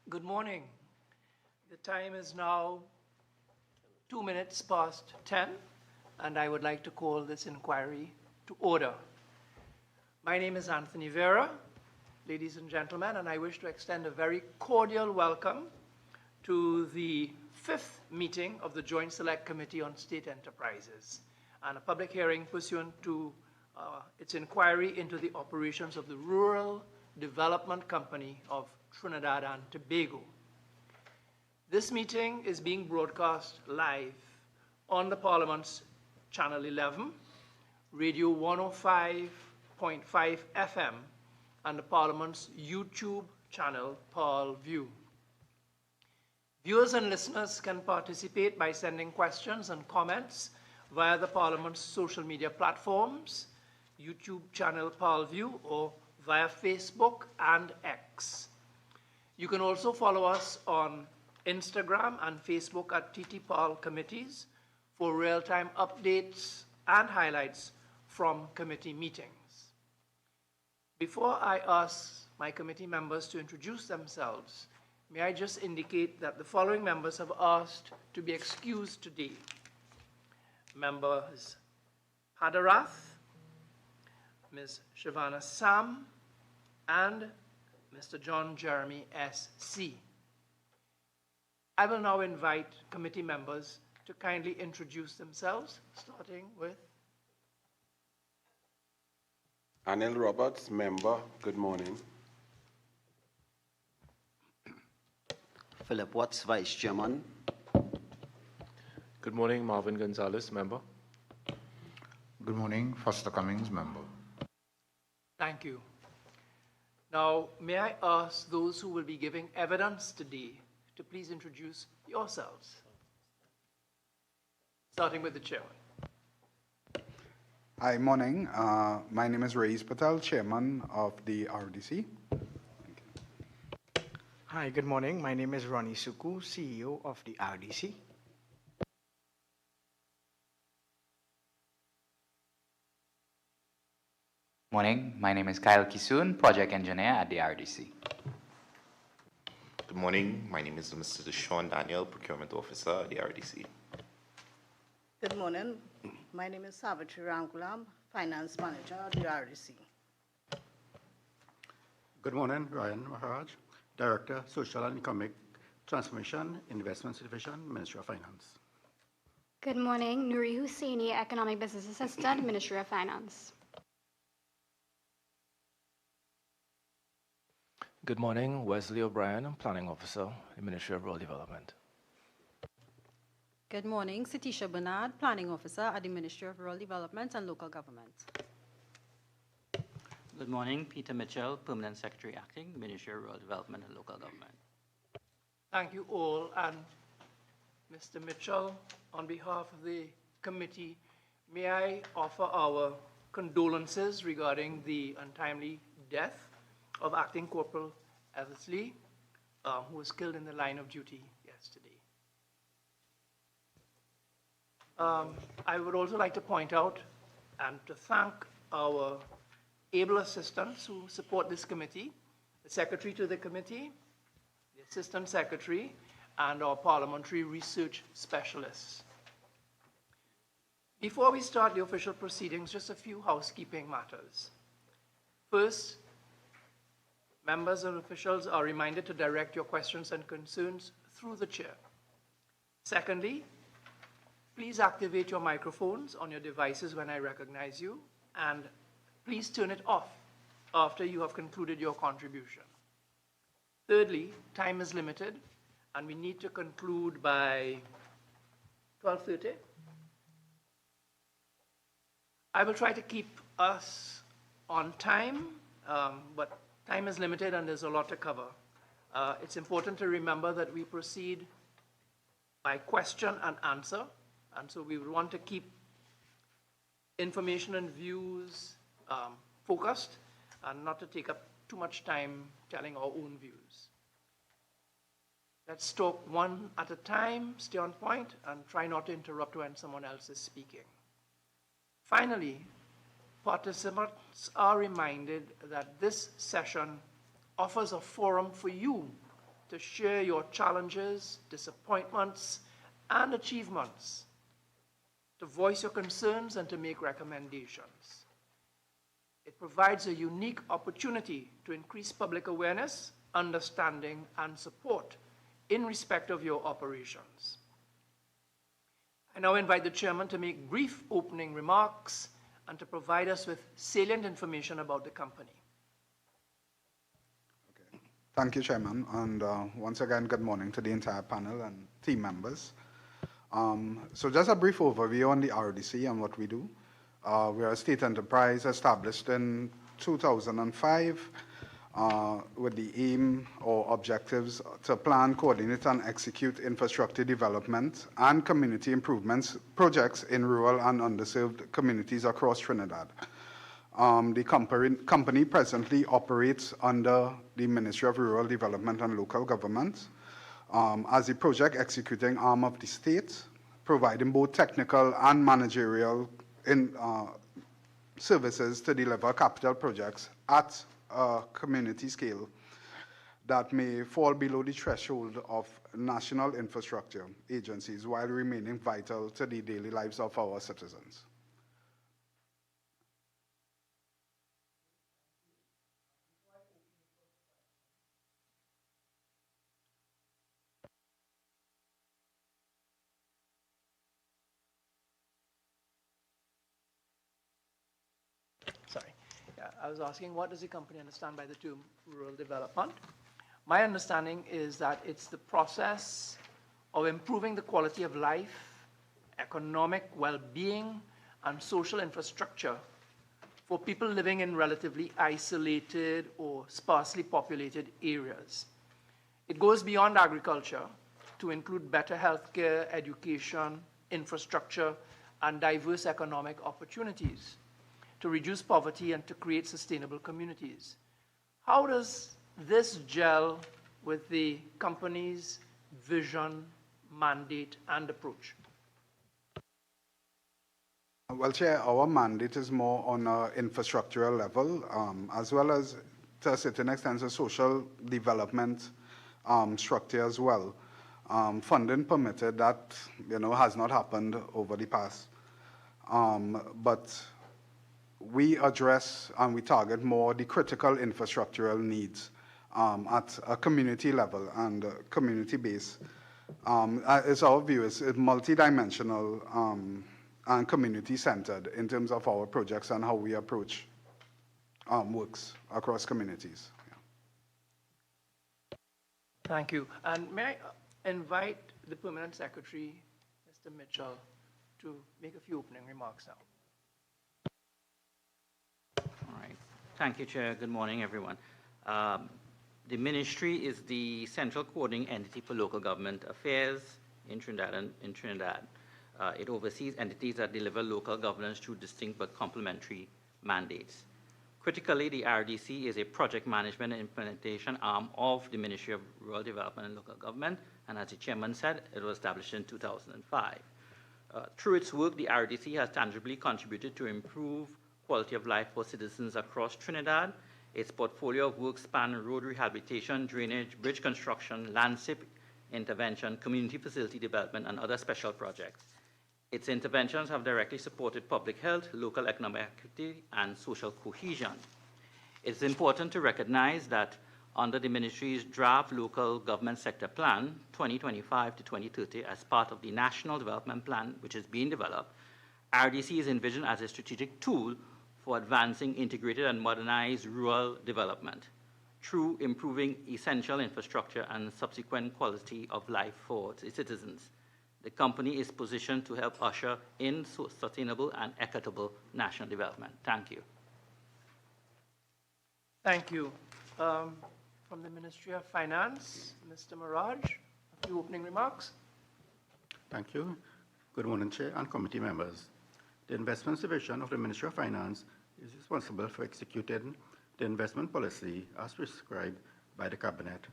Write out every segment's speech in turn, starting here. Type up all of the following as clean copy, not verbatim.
Good morning. The time is now 2 minutes past 10, and I would like to call this inquiry to order. My name is Anthony Vera, ladies and gentlemen, and I wish to extend a very cordial welcome to the 5th meeting of the Joint Select Committee on State Enterprises, and a public hearing pursuant to its inquiry into the operations of the Rural Development Company of Trinidad and Tobago. This meeting is being broadcast live on the Parliament's Channel 11, Radio 105.5 FM, and the Parliament's YouTube channel, ParlView. Viewers and listeners can participate by sending questions and comments via the Parliament's social media platforms, YouTube channel ParlView, or via Facebook and X. You can also follow us on Instagram and Facebook at TT Parl Committees for real-time updates and highlights from committee meetings. Before I ask my committee members to introduce themselves, may I just indicate that the following members have asked to be excused today. Members Hadarath, Ms. Shavana Sam, and Mr. John Jeremy S.C. I will now invite committee members to kindly introduce themselves, starting with Anil Roberts, member. Good morning. Philip Watts, Vice Chairman. Good morning, Marvin Gonzalez, member. Good morning, Foster Cummings, member. Thank you. Now, may I ask those who will be giving evidence today to please introduce yourselves, starting with the chairman. Hi, morning. My name is Raiz Patel, Chairman of the RDC. Hi, good morning. My name is Ronnie Suku, CEO of the RDC. Morning, my name is Kyle Kisoon, Project Engineer at the RDC. Good morning, my name is Mr. Sean Daniel, Procurement Officer at the RDC. Good morning, my name is Savitri Ramgoolam, Finance Manager at the RDC. Good morning, Ryan Maharaj, Director, Social and Economic Transformation, Investments Division, Ministry of Finance. Good morning, Nuri Husseini, Economic Business Assistant, Ministry of Finance. Good morning, Wesley O'Brien, Planning Officer, the Ministry of Rural Development. Good morning, Sitisha Bernard, Planning Officer at the Ministry of Rural Development and Local Government. Good morning, Peter Mitchell, Permanent Secretary Acting, Ministry of Rural Development and Local Government. Thank you all, and Mr. Mitchell, on behalf of the committee, may I offer our condolences regarding the untimely death of Acting Corporal Eversley, who was killed in the line of duty yesterday. I would also like to point out and to thank our able assistants who support this committee, the Secretary to the committee, the Assistant Secretary, and our Parliamentary Research Specialists. Before we start the official proceedings, just a few housekeeping matters. First, members and officials are reminded to direct your questions and concerns through the chair. Secondly, please activate your microphones on your devices when I recognize you, and please turn it off after you have concluded your contribution. Thirdly, time is limited, and we need to conclude by 12:30. I will try to keep us on time, but time is limited and there's a lot to cover. It's important to remember that we proceed by question and answer, and so we would want to keep information and views focused and not to take up too much time telling our own views. Let's talk one at a time, stay on point, and try not to interrupt when someone else is speaking. Finally, participants are reminded that this session offers a forum for you to share your challenges, disappointments, and achievements, to voice your concerns and to make recommendations. It provides a unique opportunity to increase public awareness, understanding, and support in respect of your operations. I now invite the chairman to make brief opening remarks and to provide us with salient information about the company. Okay. Thank you, Chairman. And once again, good morning to the entire panel and team members. So just a brief overview on the RDC and what we do. We are a state enterprise established in 2005 with the aim or objectives to plan, coordinate, and execute infrastructure development and community improvements projects in rural and underserved communities across Trinidad. The company presently operates under the Ministry of Rural Development and Local Government as a project executing arm of the state, providing both technical and managerial services to deliver capital projects at a community scale that may fall below the threshold of national infrastructure agencies while remaining vital to the daily lives of our citizens. Sorry. Yeah, I was asking, what does the company understand by the term rural development? My understanding is that it's the process of improving the quality of life, economic well-being, and social infrastructure for people living in relatively isolated or sparsely populated areas. It goes beyond agriculture to include better healthcare, education, infrastructure, and diverse economic opportunities, to reduce poverty and to create sustainable communities. How does this gel with the company's vision, mandate, and approach? Well, Chair, our mandate is more on an infrastructural level, as well as, to a certain extent, a social development structure as well. Funding permitted, that has not happened over the past. But we address and we target more the critical infrastructural needs at a community level and community base. It's our view, it's multidimensional and community-centered in terms of our projects and how we approach works across communities. Yeah. Thank you. And may I invite the Permanent Secretary, Mr. Mitchell, to make a few opening remarks now. All right. Thank you, Chair. Good morning, everyone. The ministry is the central coordinating entity for local government affairs in Trinidad. It oversees entities that deliver local governance through distinct but complementary mandates. Critically, the RDC is a project management and implementation arm of the Ministry of Rural Development and Local Government, and as the chairman said, it was established in 2005. Through its work, the RDC has tangibly contributed to improve quality of life for citizens across Trinidad. Its portfolio of work span road rehabilitation, drainage, bridge construction, landscape intervention, community facility development, and other special projects. Its interventions have directly supported public health, local economic activity, and social cohesion. It's important to recognize that under the ministry's draft local government sector plan, 2025 to 2030, as part of the National Development Plan, which is being developed, RDC is envisioned as a strategic tool for advancing integrated and modernized rural development through improving essential infrastructure and subsequent quality of life for its citizens. The company is positioned to help usher in sustainable and equitable national development. Thank you. Thank you. From the Ministry of Finance, Mr. Maraj, a few opening remarks. Thank you. Good morning, Chair and committee members. The Investments Division of the Ministry of Finance is responsible for executing the investment policy as prescribed by the Cabinet.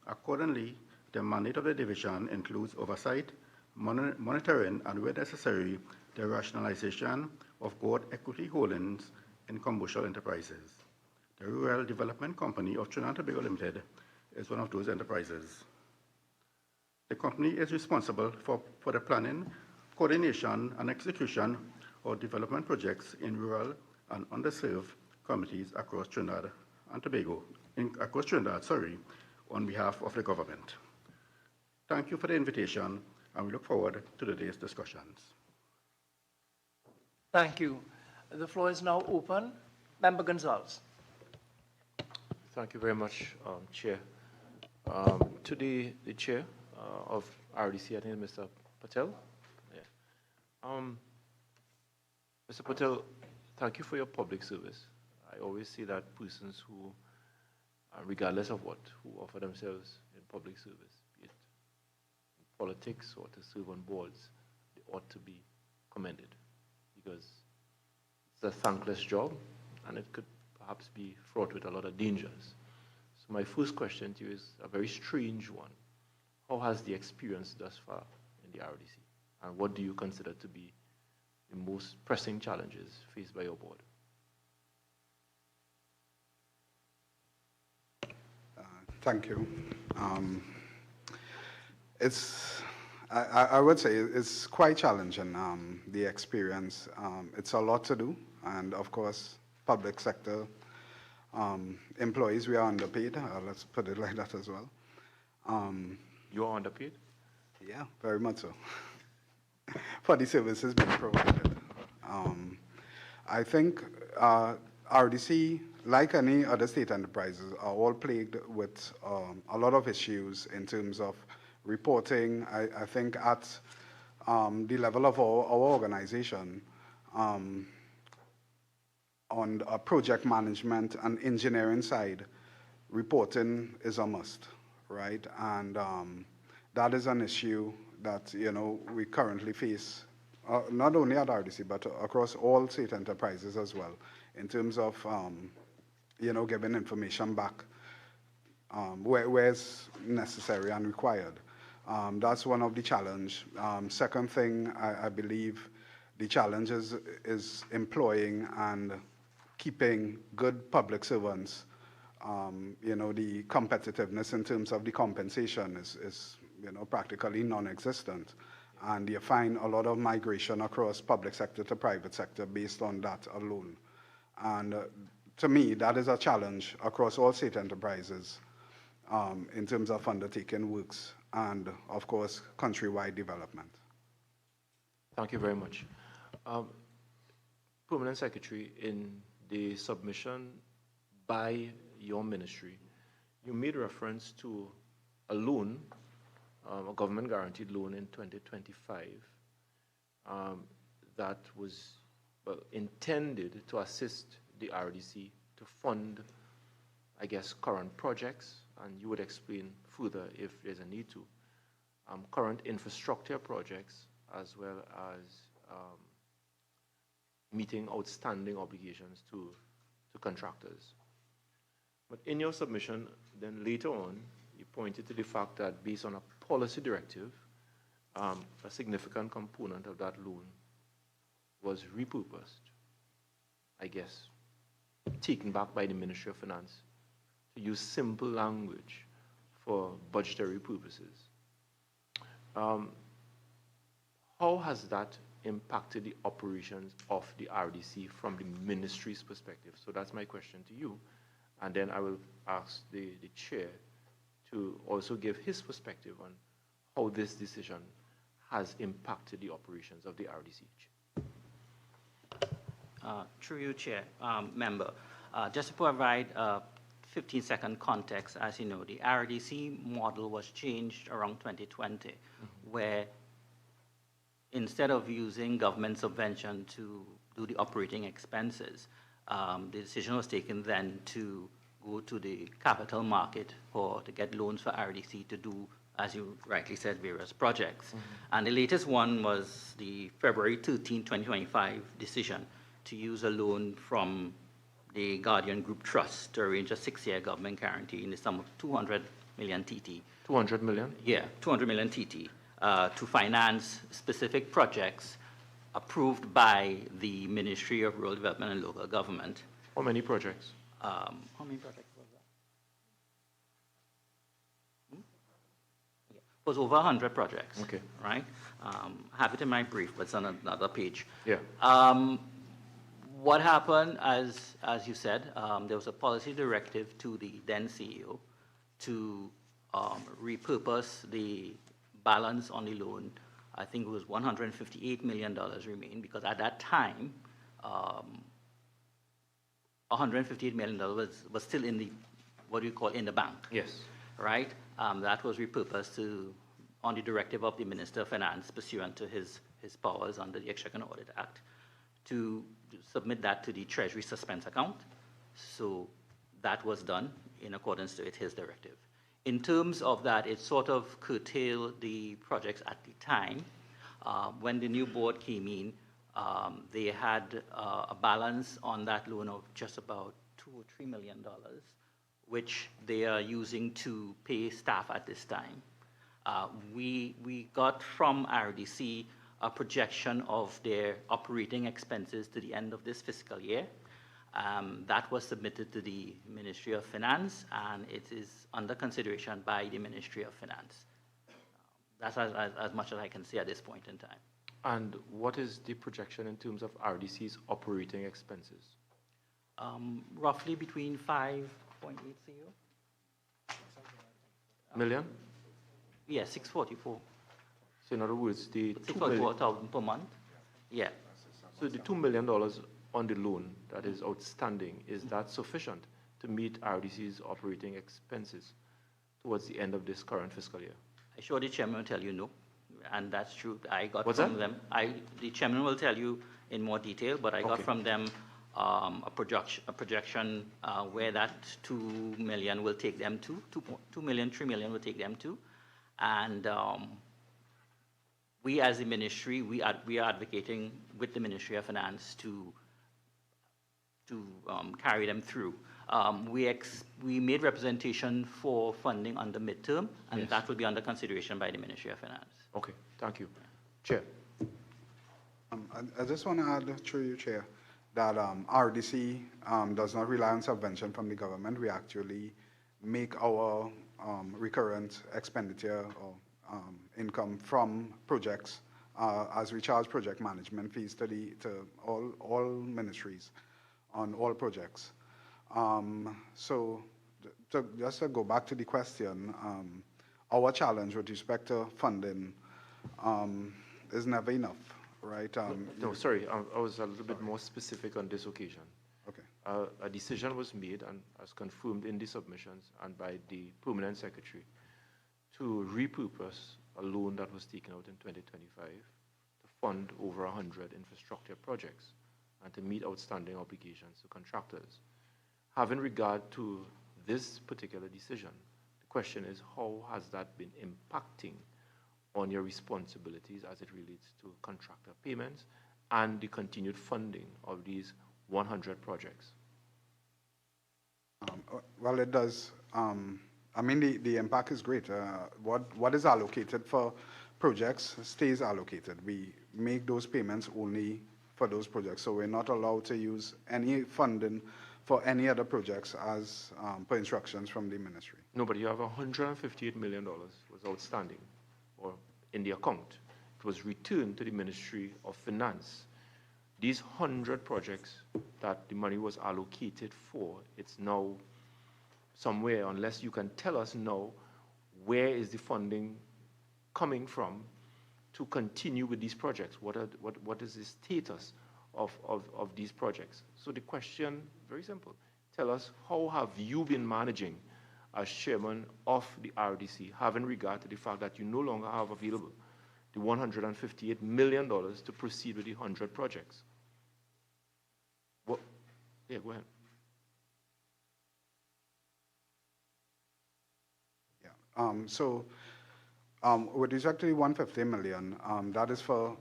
Accordingly, the mandate of the division includes oversight, monitoring, and where necessary, the rationalization of board equity holdings in commercial enterprises. The Rural Development Company of Trinidad and Tobago Limited is one of those enterprises. The company is responsible for the planning, coordination, and execution of development projects in rural and underserved communities across Trinidad and Tobago, on behalf of the government. Thank you for the invitation, and we look forward to today's discussions. Thank you. The floor is now open. Member Gonzalez. Thank you very much, Chair. To the Chair of RDC, I think Mr. Patel. Yeah. Mr. Patel, thank you for your public service. I always see that persons who, regardless of what, who offer themselves in public service, be it in politics or to serve on boards, they ought to be commended, because it's a thankless job and it could perhaps be fraught with a lot of dangers. So my first question to you is a very strange one. How has the experience thus far in the RDC? And what do you consider to be the most pressing challenges faced by your board? Thank you. I would say it's quite challenging, the experience. It's a lot to do, and of course, public sector employees, we are underpaid. Let's put it like that as well. You are underpaid? Yeah, very much so. For the services being provided. I think RDC, like any other state enterprises, are all plagued with a lot of issues in terms of reporting. I think at the level of our organization, on a project management and engineering side, reporting is a must, right? And that is an issue that, you know, we currently face, not only at RDC, but across all state enterprises as well, in terms of, you know, giving information back where it's necessary and required. That's one of the challenge. Second thing, I believe the challenge is employing and keeping good public servants. You know, the competitiveness in terms of the compensation is you know, practically non-existent. And you find a lot of migration across public sector to private sector based on that alone. And to me, that is a challenge across all state enterprises in terms of undertaking works and, of course, countrywide development. Thank you very much. Permanent Secretary, in the submission by your ministry, you made reference to a loan, a government guaranteed loan in 2025 that was intended to assist the RDC to fund, I guess, current projects, and you would explain further if there's a need to, current infrastructure projects, as well as meeting outstanding obligations to contractors. But in your submission, then later on, you pointed to the fact that based on a policy directive, a significant component of that loan was repurposed, I guess, taken back by the Ministry of Finance to use simple language for budgetary purposes. How has that impacted the operations of the RDC from the ministry's perspective? So that's my question to you. And then I will ask the chair to also give his perspective on how this decision has impacted the operations of the RDC. Through you, Chair, member, just to provide 15-second context, as you know, the RDC model was changed around 2020, where instead of using government subvention to do the operating expenses, the decision was taken then to go to the capital market to get loans for RDC to do, as you rightly said, various projects. And the latest one was the February 13, 2025 decision to use a loan from the Guardian Group Trust to arrange a 6-year government guarantee in the sum of 200 million TT. 200 million? Yeah, 200 million TT to finance specific projects approved by the Ministry of Rural Development and Local Government. How many projects? How many projects was that? Okay. It was over 100 projects. Okay. Right? Have it in my brief, but it's on another page. Yeah. What happened, as you said, there was a policy directive to the then CEO to repurpose the balance on the loan. I think it was $158 million remain, because at that time, $158 million was still in the, what do you call, in the bank. Yes. Right? That was repurposed on the directive of the Minister of Finance pursuant to his powers under the Exchequer and Audit Act, to submit that to the Treasury suspense account. So that was done in accordance with his directive. In terms of that, it sort of curtailed the projects at the time. When the new board came in, they had a balance on that loan of just about $2 or $3 million, which they are using to pay staff at this time. We got from RDC a projection of their operating expenses to the end of this fiscal year. That was submitted to the Ministry of Finance, and it is under consideration by the Ministry of Finance. That's as much as I can say at this point in time. And what is the projection in terms of RDC's operating expenses? Roughly between 5.80. Million? Yeah, 644. So in other words, the $644,000 per month. Yeah. So the $2 million on the loan that is outstanding, is that sufficient to meet RDC's operating expenses towards the end of this current fiscal year? I sure the chairman will tell you no, and that's true. I got What's from that? them. The chairman will tell you in more detail, but I got Okay. from them a projection where that 2 million will take them to 2 million, 3 million will take them to, and we as the ministry, we are advocating with the Ministry of Finance to carry them through. We made representation for funding under midterm, and Yes. that will be under consideration by the Ministry of Finance. Okay, thank you. Chair. I just want to add through you, Chair, that RDC does not rely on subvention from the government. We actually make our recurrent expenditure or income from projects as we charge project management fees to all ministries on all projects. So just to go back to the question, our challenge with respect to funding is never enough, right? No, sorry, I was a little bit more specific on this occasion. Okay. A decision was made and as confirmed in the submissions and by the Permanent Secretary to repurpose a loan that was taken out in 2025 to fund over 100 infrastructure projects and to meet outstanding obligations to contractors. Having regard to this particular decision, the question is, how has that been impacting on your responsibilities as it relates to contractor payments and the continued funding of these 100 projects? Well, it does. I mean, the impact is great. What is allocated for projects stays allocated. We make those payments only for those projects. So we're not allowed to use any funding for any other projects as per instructions from the ministry. No, but you have $158 million was outstanding or in the account. It was returned to the Ministry of Finance. These 100 projects that the money was allocated for, it's now somewhere, unless you can tell us now where is the funding coming from to continue with these projects. What is the status of these projects? So the question, very simple, tell us, how have you been managing as chairman of the RDC, having regard to the fact that you no longer have available the $158 million to proceed with the 100 projects? What? Yeah, go ahead. Yeah. With respect to the 150 million, that is for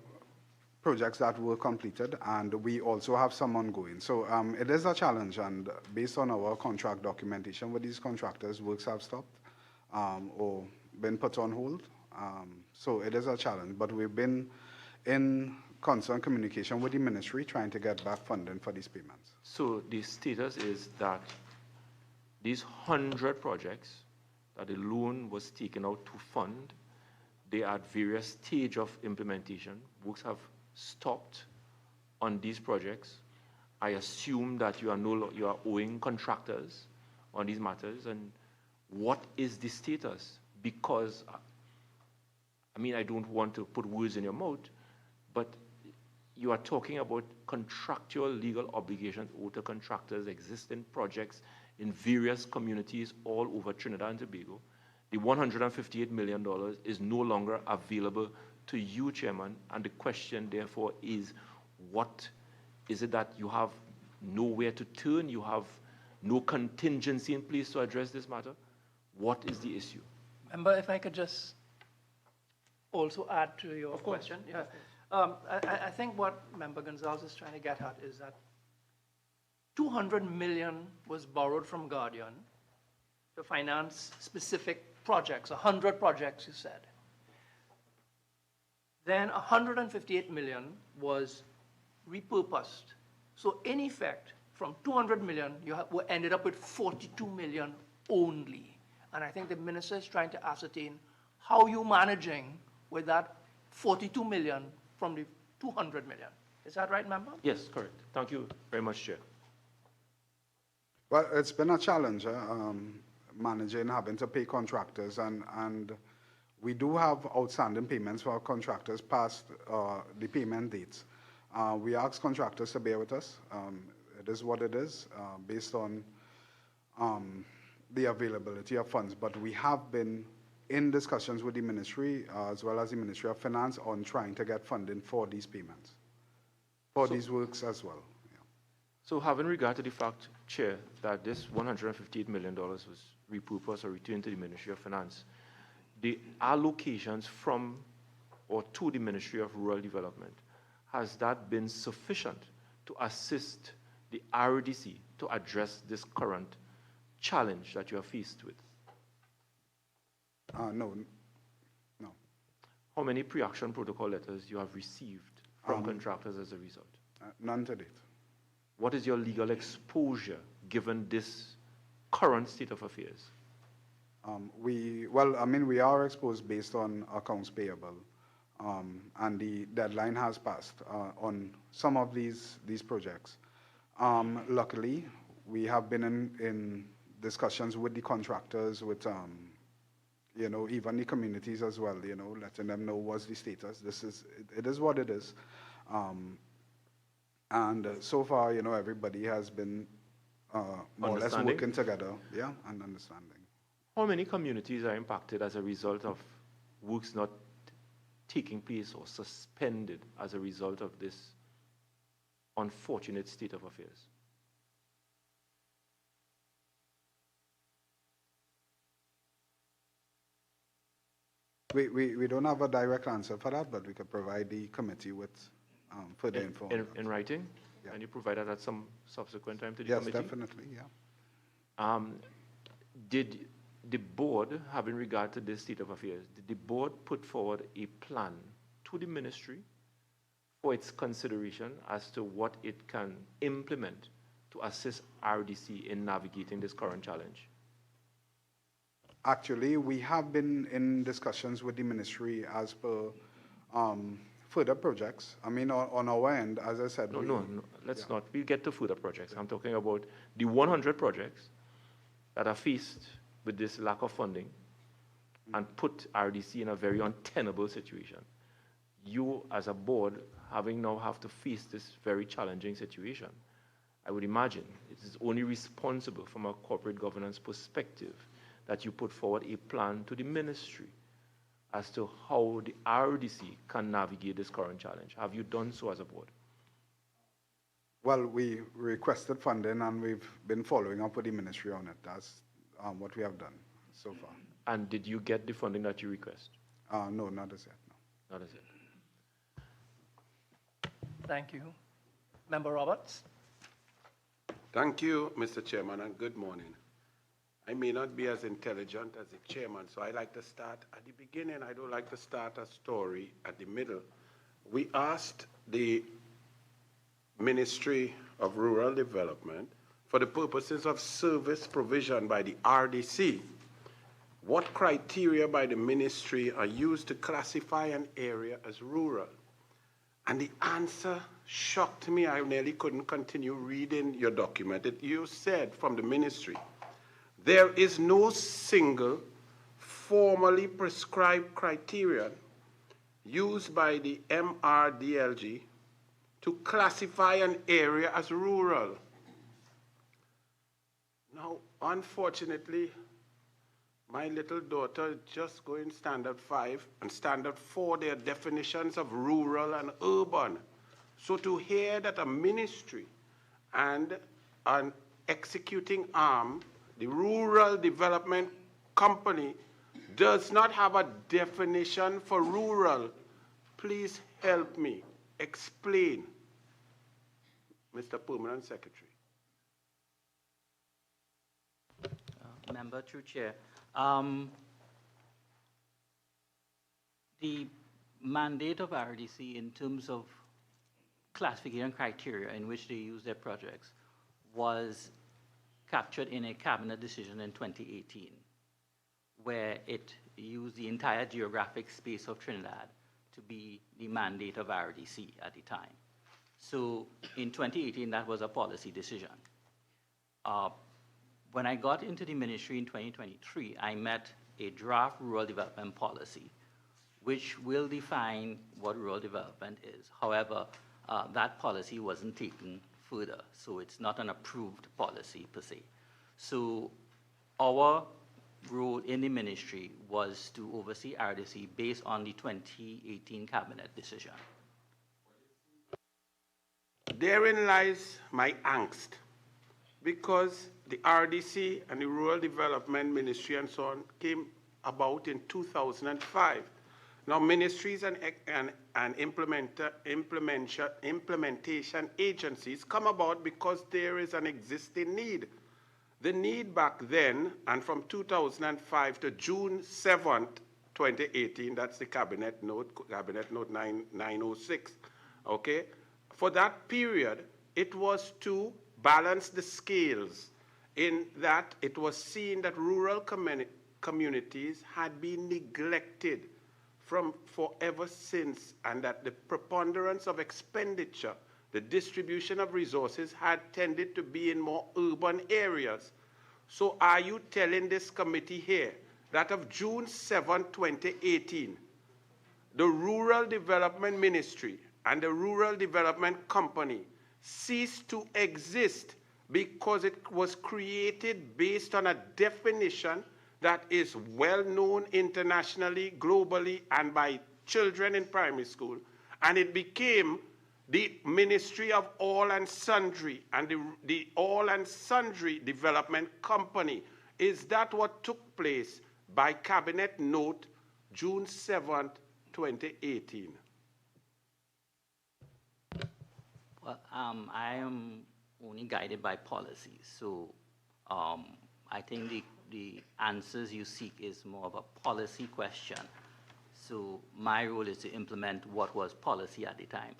projects that were completed, and we also have some ongoing. So it is a challenge, and based on our contract documentation with these contractors, works have stopped or been put on hold. So it is a challenge, but we've been in constant communication with the ministry trying to get back funding for these payments. So the status is that these 100 projects that the loan was taken out to fund, they are at various stage of implementation. Works have stopped on these projects. I assume that you are owing contractors on these matters, and what is the status? Because, I mean, I don't want to put words in your mouth, but you are talking about contractual legal obligations owed to contractors, existing projects in various communities all over Trinidad and Tobago. The $158 million is no longer available to you, Chairman, and the question, therefore, is what is it that you have nowhere to turn? You have no contingency in place to address this matter? What is the issue? Member, if I could just also add to your question. Yeah. I think what Member Gonzalez is trying to get at is that 200 million was borrowed from Guardian to finance specific projects, 100 projects, you said. Then 158 million was repurposed. So in effect, from 200 million, we ended up with 42 million only. And I think the minister is trying to ascertain how you're managing with that 42 million from the 200 million. Is that right, member? Yes, correct. Thank you very much, Chair. Well, it's been a challenge, managing, having to pay contractors, and we do have outstanding payments for our contractors past the payment dates. We ask contractors to bear with us. It is what it is, based on the availability of funds. But we have been in discussions with the ministry, as well as the Ministry of Finance, on trying to get funding for these payments, for these works as well. Yeah. So having regard to the fact, Chair, that this $158 million was repurposed or returned to the Ministry of Finance, the allocations from or to the Ministry of Rural Development, has that been sufficient to assist the RDC to address this current challenge that you are faced with? No. How many pre-action protocol letters you have received from contractors as a result? None to date. What is your legal exposure given this current state of affairs? We are exposed based on accounts payable, and the deadline has passed on some of these projects. Luckily, we have been in discussions with the contractors, with even the communities as well, letting them know what's the status. It is what it is. And so far, everybody has been more or less working together, and understanding. How many communities are impacted as a result of works not taking place or suspended as a result of this unfortunate state of affairs? We don't have a direct answer for that, but we could provide the committee with further info. In writing? Yeah. And you provide that at some subsequent time to the yes, committee? Yes, definitely, yeah. Did the board, having regard to this state of affairs, did the board put forward a plan to the ministry for its consideration as to what it can implement to assist RDC in navigating this current challenge? Actually, we have been in discussions with the ministry as per further projects. I mean, on our end, as I said. No, let's not. We'll get to further projects. I'm talking about the 100 projects that are faced with this lack of funding and put RDC in a very untenable situation. You, as a board, having now have to face this very challenging situation, I would imagine it is only responsible from a corporate governance perspective that you put forward a plan to the ministry as to how the RDC can navigate this current challenge. Have you done so as a board? Well, we requested funding and we've been following up with the ministry on it. That's what we have done so far. And did you get the funding that you request? No, not as yet, no. Not as yet. Thank you. Member Roberts. Thank you, Mr. Chairman, and good morning. I may not be as intelligent as the chairman, so I like to start at the beginning. I don't like to start a story at the middle. We asked the Ministry of Rural Development for the purposes of service provision by the RDC, what criteria by the ministry are used to classify an area as rural? And the answer shocked me. I nearly couldn't continue reading your document. You said from the ministry, there is no single formally prescribed criterion used by the MRDLG to classify an area as rural. Now, unfortunately, my little daughter just going standard 5 and standard 4, their definitions of rural and urban. So to hear that a ministry and an executing arm, the Rural Development Company, does not have a definition for rural, please help me explain, Mr. Permanent Secretary. Member, through Chair. The mandate of RDC in terms of classification criteria in which they use their projects was captured in a cabinet decision in 2018, where it used the entire geographic space of Trinidad to be the mandate of RDC at the time. So in 2018, that was a policy decision. When I got into the ministry in 2023, I met a draft rural development policy, which will define what rural development is. However, that policy wasn't taken further, so it's not an approved policy per se. So our role in the ministry was to oversee RDC based on the 2018 cabinet decision. Therein lies my angst, because the RDC and the Rural Development Ministry and so on came about in 2005. Now, ministries and implementation agencies come about because there is an existing need. The need back then, and from 2005 to June 7th, 2018, that's the Cabinet Note 906, okay? For that period, it was to balance the scales in that it was seen that rural communities had been neglected from forever since, and that the preponderance of expenditure, the distribution of resources had tended to be in more urban areas. So are you telling this committee here that of June 7, 2018, the Rural Development Ministry and the Rural Development Company ceased to exist because it was created based on a definition that is well known internationally, globally, and by children in primary school, and it became the Ministry of All and Sundry and the All and Sundry Development Company? Is that what took place by Cabinet Note June 7th, 2018? Well, I am only guided by policy, so I think the answers you seek is more of a policy question. So my role is to implement what was policy at the time.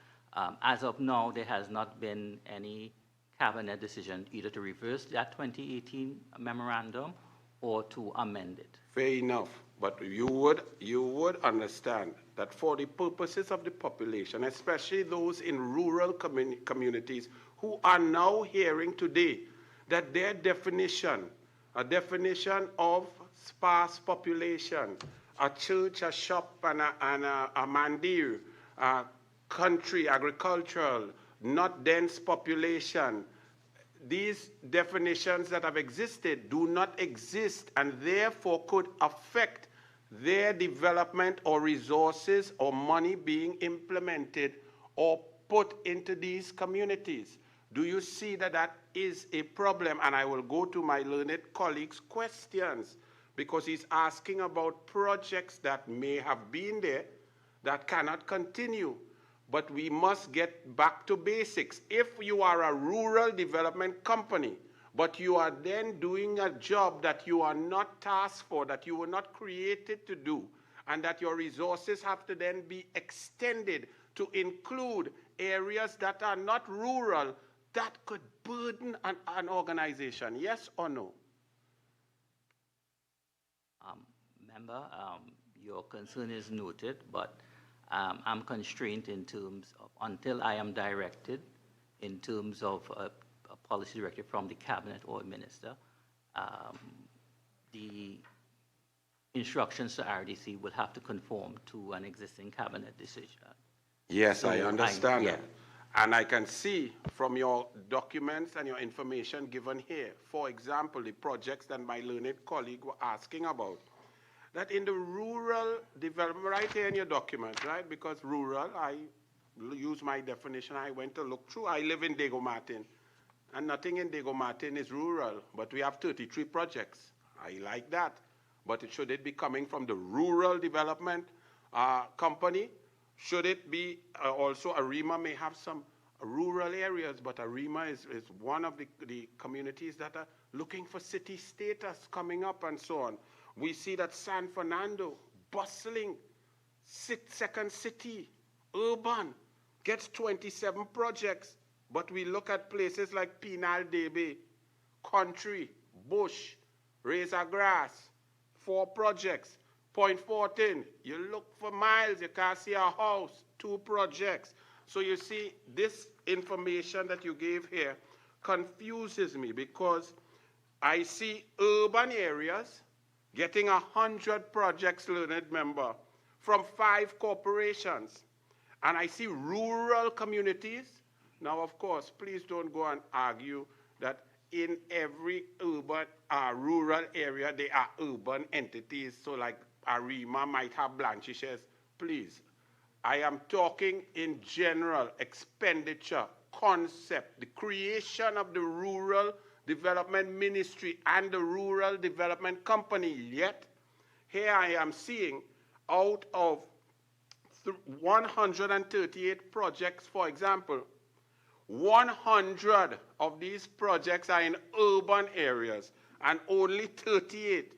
As of now, there has not been any cabinet decision either to reverse that 2018 memorandum or to amend it. Fair enough, but you would understand that for the purposes of the population, especially those in rural communities who are now hearing today that their definition, a definition of sparse population, a church, a shop, and a mandir, a country, agricultural, not dense population, these definitions that have existed do not exist and therefore could affect their development or resources or money being implemented or put into these communities. Do you see that that is a problem? And I will go to my learned colleague's questions, because he's asking about projects that may have been there that cannot continue. But we must get back to basics. If you are a rural development company, but you are then doing a job that you are not tasked for, that you were not created to do, and that your resources have to then be extended to include areas that are not rural, that could burden an organization, yes or no? Member, your concern is noted, but I'm constrained in terms of, until I am directed in terms of a policy directive from the cabinet or minister, the instructions to RDC will have to conform to an existing cabinet decision. Yes, So I understand yeah. that. And I can see from your documents and your information given here, for example, the projects that my learned colleague were asking about, that in the rural development, right here in your document, right? Because rural, I use my definition, I went to look through. I live in Diego Martin, and nothing in Diego Martin is rural, but we have 33 projects. I like that. But should it be coming from the rural development company? Should it be also, ARIMA may have some rural areas, but ARIMA is one of the communities that are looking for city status coming up and so on. We see that San Fernando, bustling, second city, urban, gets 27 projects, but we look at places like Pinal de Bay, Country, Bush, Razor Grass, 4 projects. Point 14, you look for miles, you can't see a house, 2 projects. So you see, this information that you gave here confuses me because I see urban areas getting 100 projects, learned member, from 5 corporations. And I see rural communities. Now, of course, please don't go and argue that in every urban, rural area, there are urban entities. So like ARIMA might have blanchishes. Please, I am talking in general, expenditure, concept, the creation of the Rural Development Ministry and the Rural Development Company. Yet, here I am seeing out of 138 projects, for example, 100 of these projects are in urban areas and only 38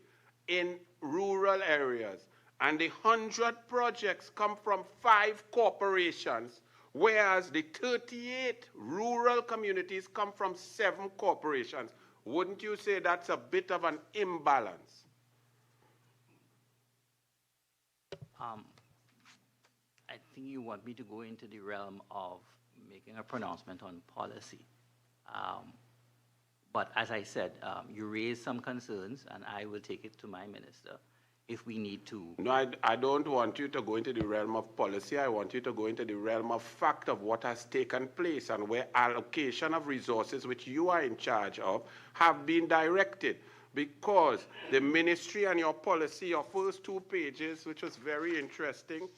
in rural areas. And the 100 projects come from 5 corporations, whereas the 38 rural communities come from 7 corporations. Wouldn't you say that's a bit of an imbalance? I think you want me to go into the realm of making a pronouncement on policy. But as I said, you raised some concerns, and I will take it to my minister if we need to. No, I don't want you to go into the realm of policy. I want you to go into the realm of fact of what has taken place and where allocation of resources, which you are in charge of, have been directed. Because the ministry and your policy, your first 2 pages, which was very interesting,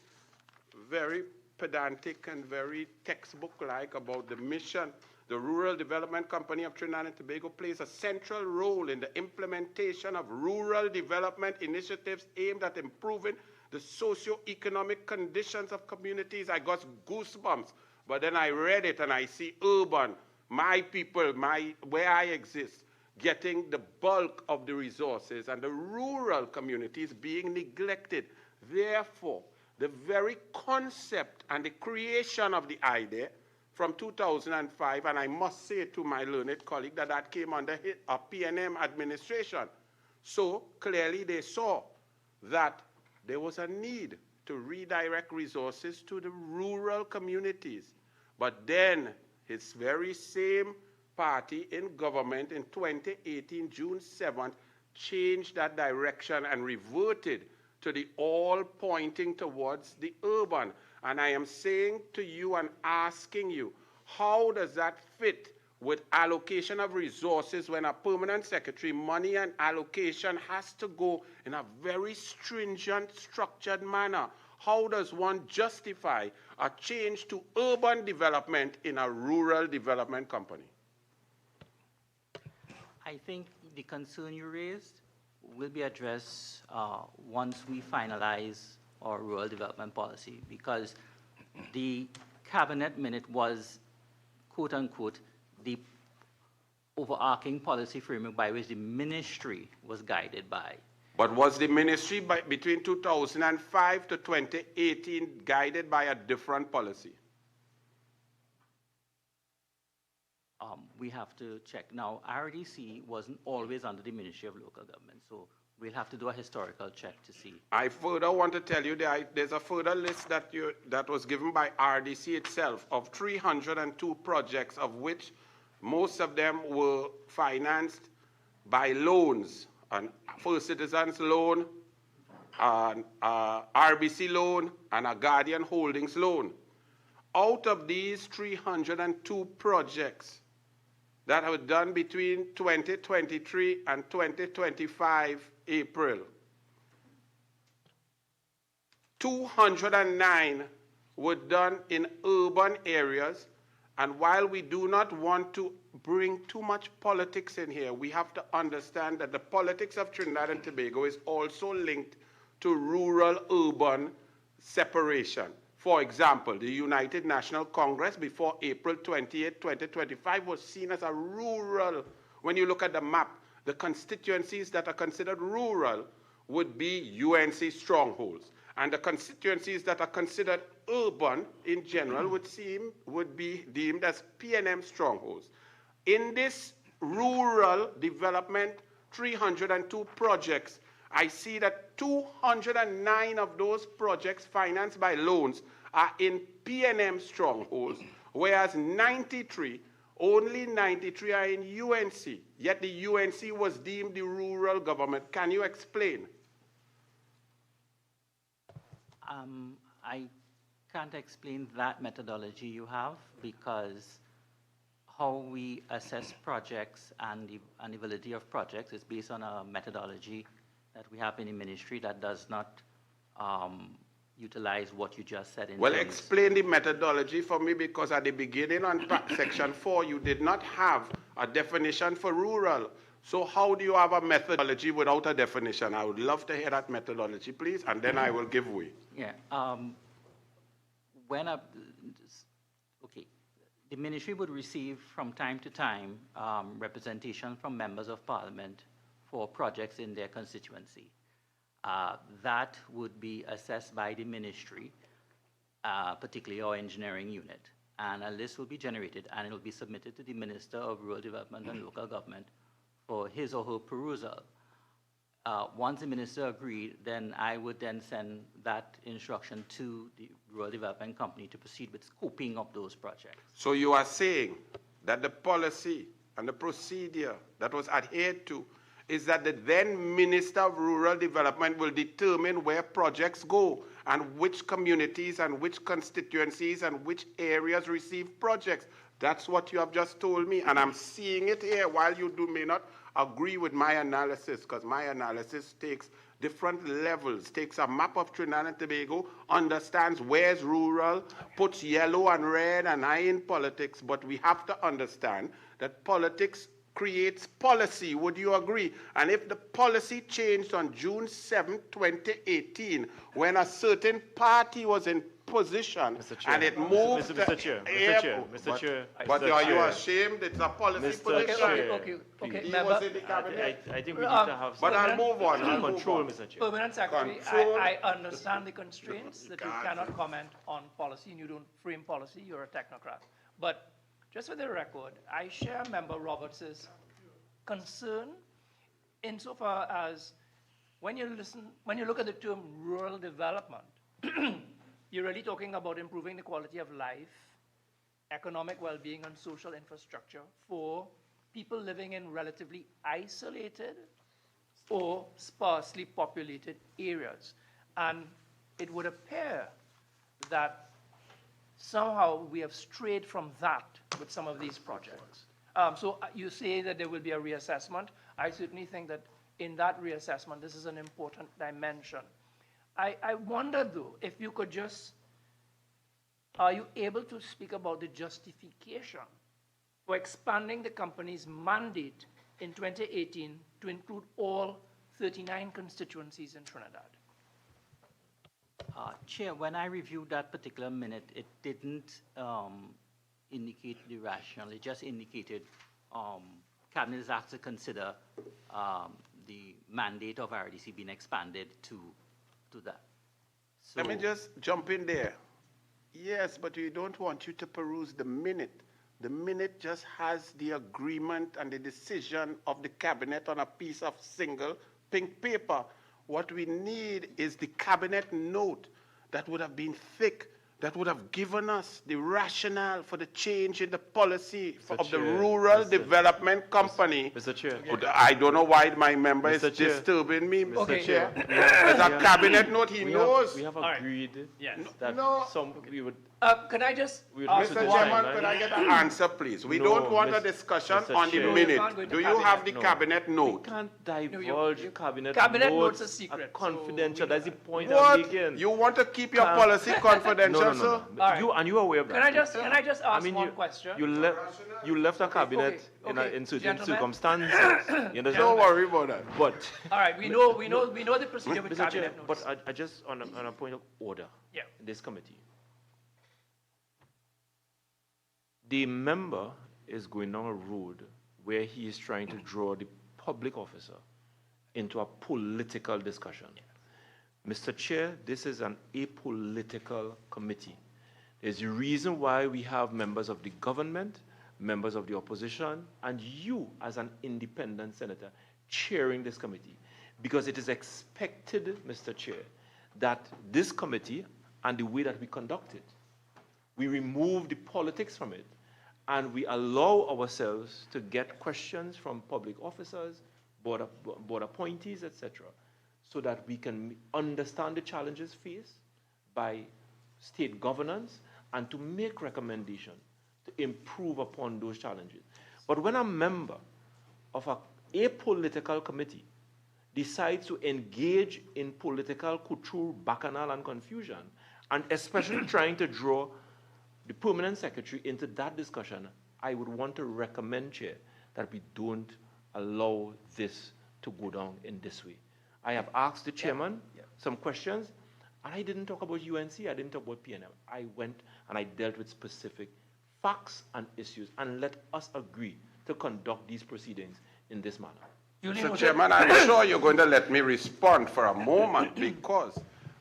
very pedantic and very textbook-like about the mission. The Rural Development Company of Trinidad and Tobago plays a central role in the implementation of rural development initiatives aimed at improving the socio-economic conditions of communities. I got goosebumps, but then I read it and I see urban, my people, where I exist, getting the bulk of the resources and the rural communities being neglected. Therefore, the very concept and the creation of the idea from 2005, and I must say to my learned colleague that that came under a PNM administration. So clearly they saw that there was a need to redirect resources to the rural communities. But then his very same party in government in 2018, June 7th, changed that direction and reverted to the all pointing towards the urban. And I am saying to you and asking you, how does that fit with allocation of resources when a permanent secretary, money and allocation has to go in a very stringent, structured manner? How does one justify a change to urban development in a rural development company? I think the concern you raised will be addressed once we finalize our rural development policy, because the cabinet minute was, quote unquote, the overarching policy framework by which the ministry was guided by. But was the ministry between 2005 to 2018 guided by a different policy? we have to check. Now, RDC wasn't always under the Ministry of Local Government, so we'll have to do a historical check to see. I further want to tell you that there's a further list that was given by RDC itself of 302 projects, of which most of them were financed by loans, an First Citizens loan, an RBC loan, and a Guardian Holdings loan. Out of these 302 projects that were done between 2023 and 2025 April, 209 were done in urban areas. And while we do not want to bring too much politics in here, we have to understand that the politics of Trinidad and Tobago is also linked to rural-urban separation. For example, the United National Congress before April 28, 2025 was seen as a rural. When you look at the map, the constituencies that are considered rural would be UNC strongholds. And the constituencies that are considered urban in general would be deemed as PNM strongholds. In this rural development, 302 projects, I see that 209 of those projects financed by loans are in PNM strongholds, whereas only 93 are in UNC, yet the UNC was deemed the rural government. Can you explain? I can't explain that methodology you have, because how we assess projects and the validity of projects is based on a methodology that we have in the ministry that does not utilize what you just said. Well, explain the methodology for me, because at the beginning on section 4, you did not have a definition for rural. So how do you have a methodology without a definition? I would love to hear that methodology, please, and then I will give way. Yeah. Okay. The ministry would receive from time to time representation from members of parliament for projects in their constituency. That would be assessed by the ministry, particularly our engineering unit. And a list will be generated, and it will be submitted to the Minister of Rural Development and Local Government for his or her perusal. Once the minister agreed, then I would then send that instruction to the Rural Development Company to proceed with scoping of those projects. So you are saying that the policy and the procedure that was adhered to is that the then Minister of Rural Development will determine where projects go and which communities and which constituencies and which areas receive projects. That's what you have just told me, and I'm seeing it here, while you may not agree with my analysis, because my analysis takes different levels, takes a map of Trinidad and Tobago, understands where's rural, puts yellow and red, and I in politics, but we have to understand that politics creates policy. Would you agree? And if the policy changed on June 7, 2018, when a certain party was in position and it moved Mr. Chair. But are you ashamed? It's a policy position. Okay, He member. was in the cabinet. I think we need to have But I'll move on. control, Mr. Chair. Permanent Secretary, Control. I understand the constraints that you cannot comment on policy and you don't frame policy, you're a technocrat. But just for the record, I share Member Roberts' concern insofar as when you look at the term rural development, you're really talking about improving the quality of life, economic well-being, and social infrastructure for people living in relatively isolated or sparsely populated areas. And it would appear that somehow we have strayed from that with some of these projects. So you say that there will be a reassessment. I certainly think that in that reassessment, this is an important dimension. I wonder, though, if you could just, are you able to speak about the justification for expanding the company's mandate in 2018 to include all 39 constituencies in Trinidad? Chair, when I reviewed that particular minute, it didn't indicate the rationale. It just indicated Cabinet is asked to consider the mandate of RDC being expanded to that. So, let me just jump in there. Yes, but we don't want you to peruse the minute. The minute just has the agreement and the decision of the cabinet on a piece of single pink paper. What we need is the cabinet note that would have been thick, that would have given us the rationale for the change in the policy of the Rural Development Company. Mr. Chair. I don't know why my member is Mr. Chair. disturbing me. Mr. Chair. There's a cabinet note, he knows. We have agreed that we would... Can I just Mr. Chairman, could I get an answer, please? We don't want a discussion on the minute. Do you have the cabinet note? We can't divulge cabinet notes are notes secret, confidential. That's the point I'm What? making. You want to keep your policy confidential, sir? You are aware of that. Can I just ask one question? You left a cabinet in certain gentlemen. circumstances. You understand? Don't worry about that. But All right, we know the procedure with Mr. Chair, cabinet notes. but I just on a point of order. Yeah. In this committee, the member is going down a road where he is trying to draw the public officer into a political discussion. Mr. Chair, this is an apolitical committee. There's a reason why we have members of the government, members of the opposition, and you as an independent senator chairing this committee. Because it is expected, Mr. Chair, that this committee and the way that we conduct it, we remove the politics from it, and we allow ourselves to get questions from public officers, board appointees, etc., so that we can understand the challenges faced by state governance and to make recommendations to improve upon those challenges. But when a member of a apolitical committee decides to engage in political couture, bacchanal, and confusion, and especially trying to draw the permanent secretary into that discussion, I would want to recommend, Chair, that we don't allow this to go down in this way. I have asked the chairman some questions, and I didn't talk about UNC, I didn't talk about PNM. I went and I dealt with specific facts and issues, and let us agree to conduct these proceedings in this manner. Mr. Chairman, I'm sure you're going to let me respond for a moment, because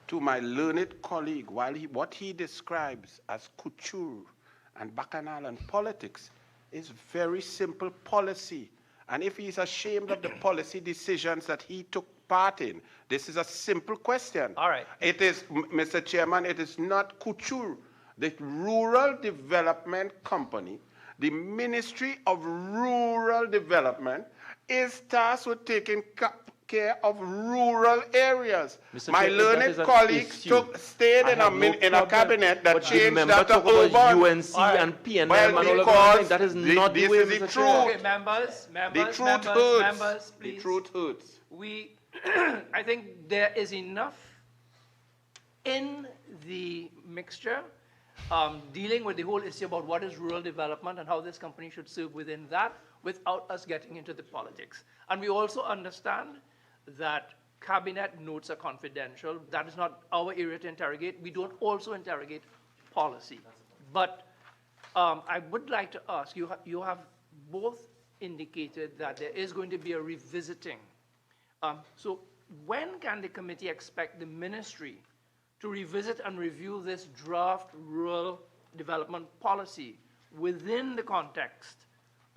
to my learned colleague, what he describes as couture and bacchanal and politics is very simple policy. And if he's ashamed of the policy decisions that he took part in, this is a simple question. All right. It is, Mr. Chairman, it is not couture. The Rural Development Company, the Ministry of Rural Development, is tasked with taking care of rural areas. Mr. My Chair, learned colleagues stayed in a cabinet that changed that to urban. UNC and PNM Well, and all of because that. That is not the way, this is the Mr. truth. Chair. Okay, members, The truth hurts. members, please. The truth hurts. We, I think there is enough in the mixture dealing with the whole issue about what is rural development and how this company should serve within that without us getting into the politics. And we also understand that cabinet notes are confidential. That is not our area to interrogate. We don't also interrogate policy. But I would like to ask, you have both indicated that there is going to be a revisiting. So when can the committee expect the ministry to revisit and review this draft rural development policy within the context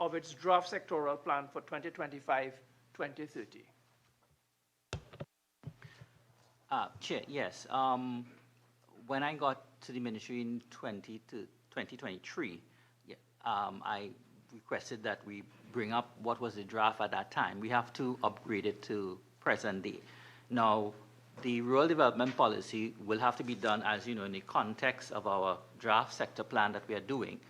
of its draft sectoral plan for 2025-2030? Chair, yes. When I got to the ministry in 2023, I requested that we bring up what was the draft at that time. We have to upgrade it to present day. Now, the rural development policy will have to be done, as you know, in the context of our draft sector plan that we are doing,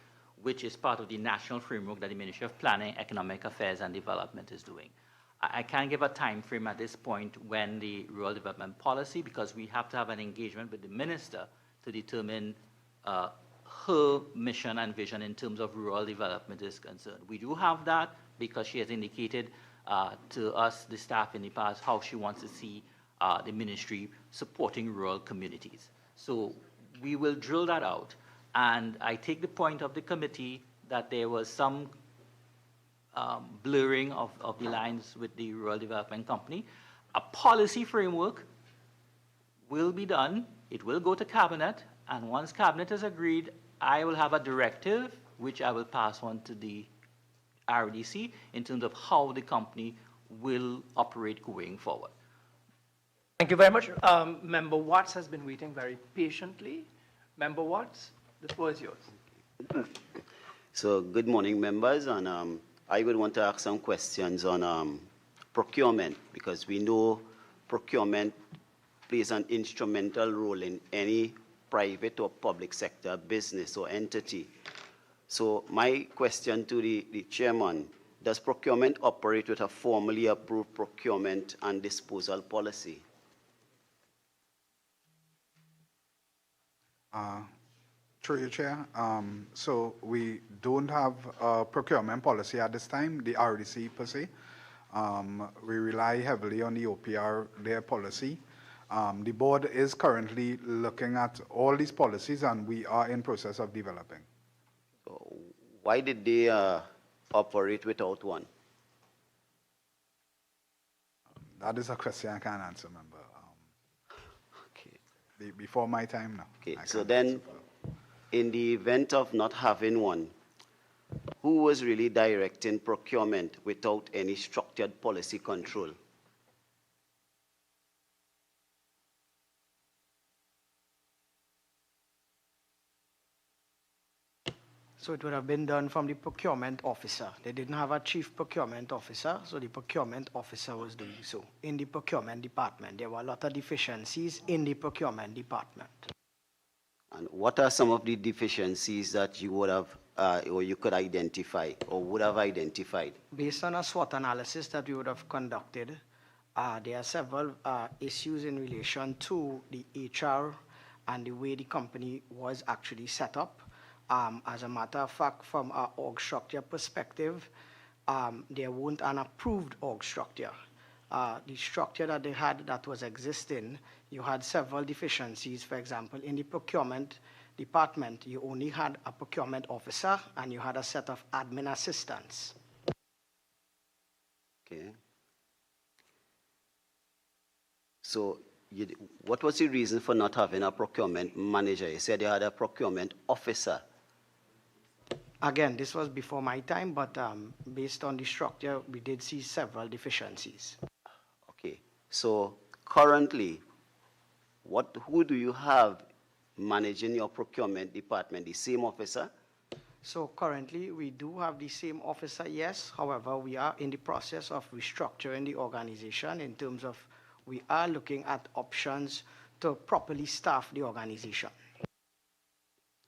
which is part of the national framework that the Ministry of Planning, Economic Affairs and Development is doing. I can't give a time frame at this point when the rural development policy, because we have to have an engagement with the minister to determine her mission and vision in terms of rural development is concerned. We do have that because she has indicated to us, the staff in the past, how she wants to see the ministry supporting rural communities. So we will drill that out. And I take the point of the committee that there was some blurring of the lines with the Rural Development Company. A policy framework will be done. It will go to cabinet. And once cabinet is agreed, I will have a directive which I will pass on to the RDC in terms of how the company will operate going forward. Thank you very much. Member Watts has been waiting very patiently. Member Watts, the floor is yours. So good morning, members, and I would want to ask some questions on procurement, because we know procurement plays an instrumental role in any private or public sector business or entity. So my question to the chairman, does procurement operate with a formally approved procurement and disposal policy? Through you, Chair. So we don't have a procurement policy at this time, the RDC per se. We rely heavily on the OPR, their policy. The board is currently looking at all these policies, and we are in process of developing. So why did they operate without one? That is a question I can't answer, member. Before my time now. Okay, so then, in the event of not having one, who was really directing procurement without any structured policy control? So it would have been done from the procurement officer. They didn't have a chief procurement officer, so the procurement officer was doing so. In the procurement department, there were a lot of deficiencies in the procurement department. And what are some of the deficiencies that you would have, or you could identify, or would have identified? Based on a SWOT analysis that we would have conducted, there are several issues in relation to the HR and the way the company was actually set up. As a matter of fact, from our org structure perspective, there weren't an approved org structure. The structure that they had that was existing, you had several deficiencies. For example, in the procurement department, you only had a procurement officer and you had a set of admin assistants. Okay. So what was the reason for not having a procurement manager? You said you had a procurement officer. Again, this was before my time, but based on the structure, we did see several deficiencies. Okay, so currently, who do you have managing your procurement department? The same officer? So currently, we do have the same officer, yes. However, we are in the process of restructuring the organization in terms of we are looking at options to properly staff the organization.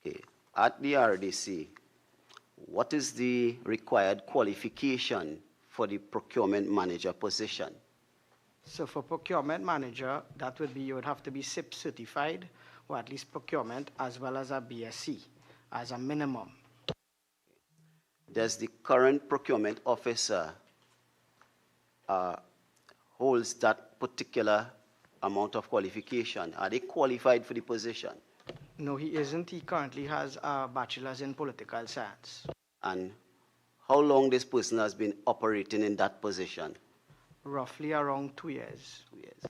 Okay, at the RDC, what is the required qualification for the procurement manager position? So for procurement manager, that would be, you would have to be SIP certified, or at least procurement, as well as a BSc, as a minimum. Does the current procurement officer holds that particular amount of qualification? Are they qualified for the position? No, he isn't. He currently has a bachelor's in political science. And how long this person has been operating in that position? Roughly around 2 years. 2 years.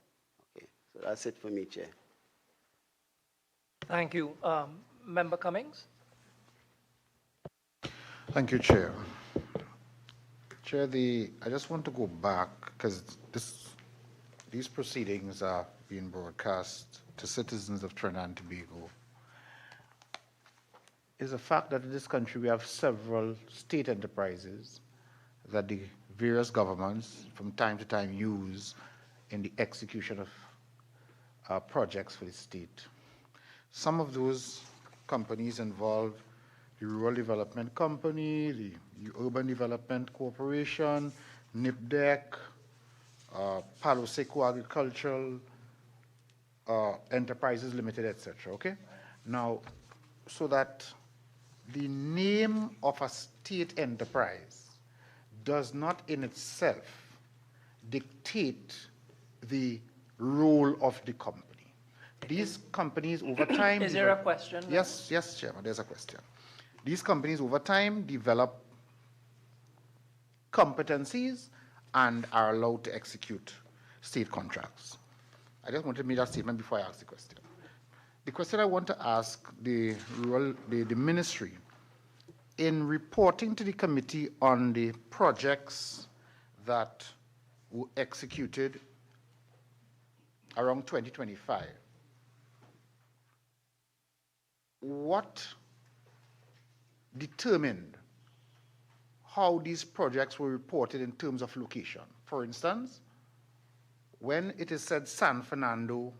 Okay, so that's it for me, Chair. Thank you. Member Cummings? Thank you, Chair. Chair, I just want to go back, because these proceedings are being broadcast to citizens of Trinidad and Tobago. Is a fact that in this country we have several state enterprises that the various governments from time to time use in the execution of projects for the state. Some of those companies involve the Rural Development Company, the Urban Development Corporation, NIPDEC, Palo Seco Agricultural Enterprises Limited, etc. Okay? Now, so that the name of a state enterprise does not in itself dictate the role of the company. These companies over time... Is there a question? Yes, yes, Chairman, there's a question. These companies over time develop competencies and are allowed to execute state contracts. I just want to make that statement before I ask the question. The question I want to ask the ministry in reporting to the committee on the projects that were executed around 2025, what determined how these projects were reported in terms of location? For instance, when it is said San Fernando,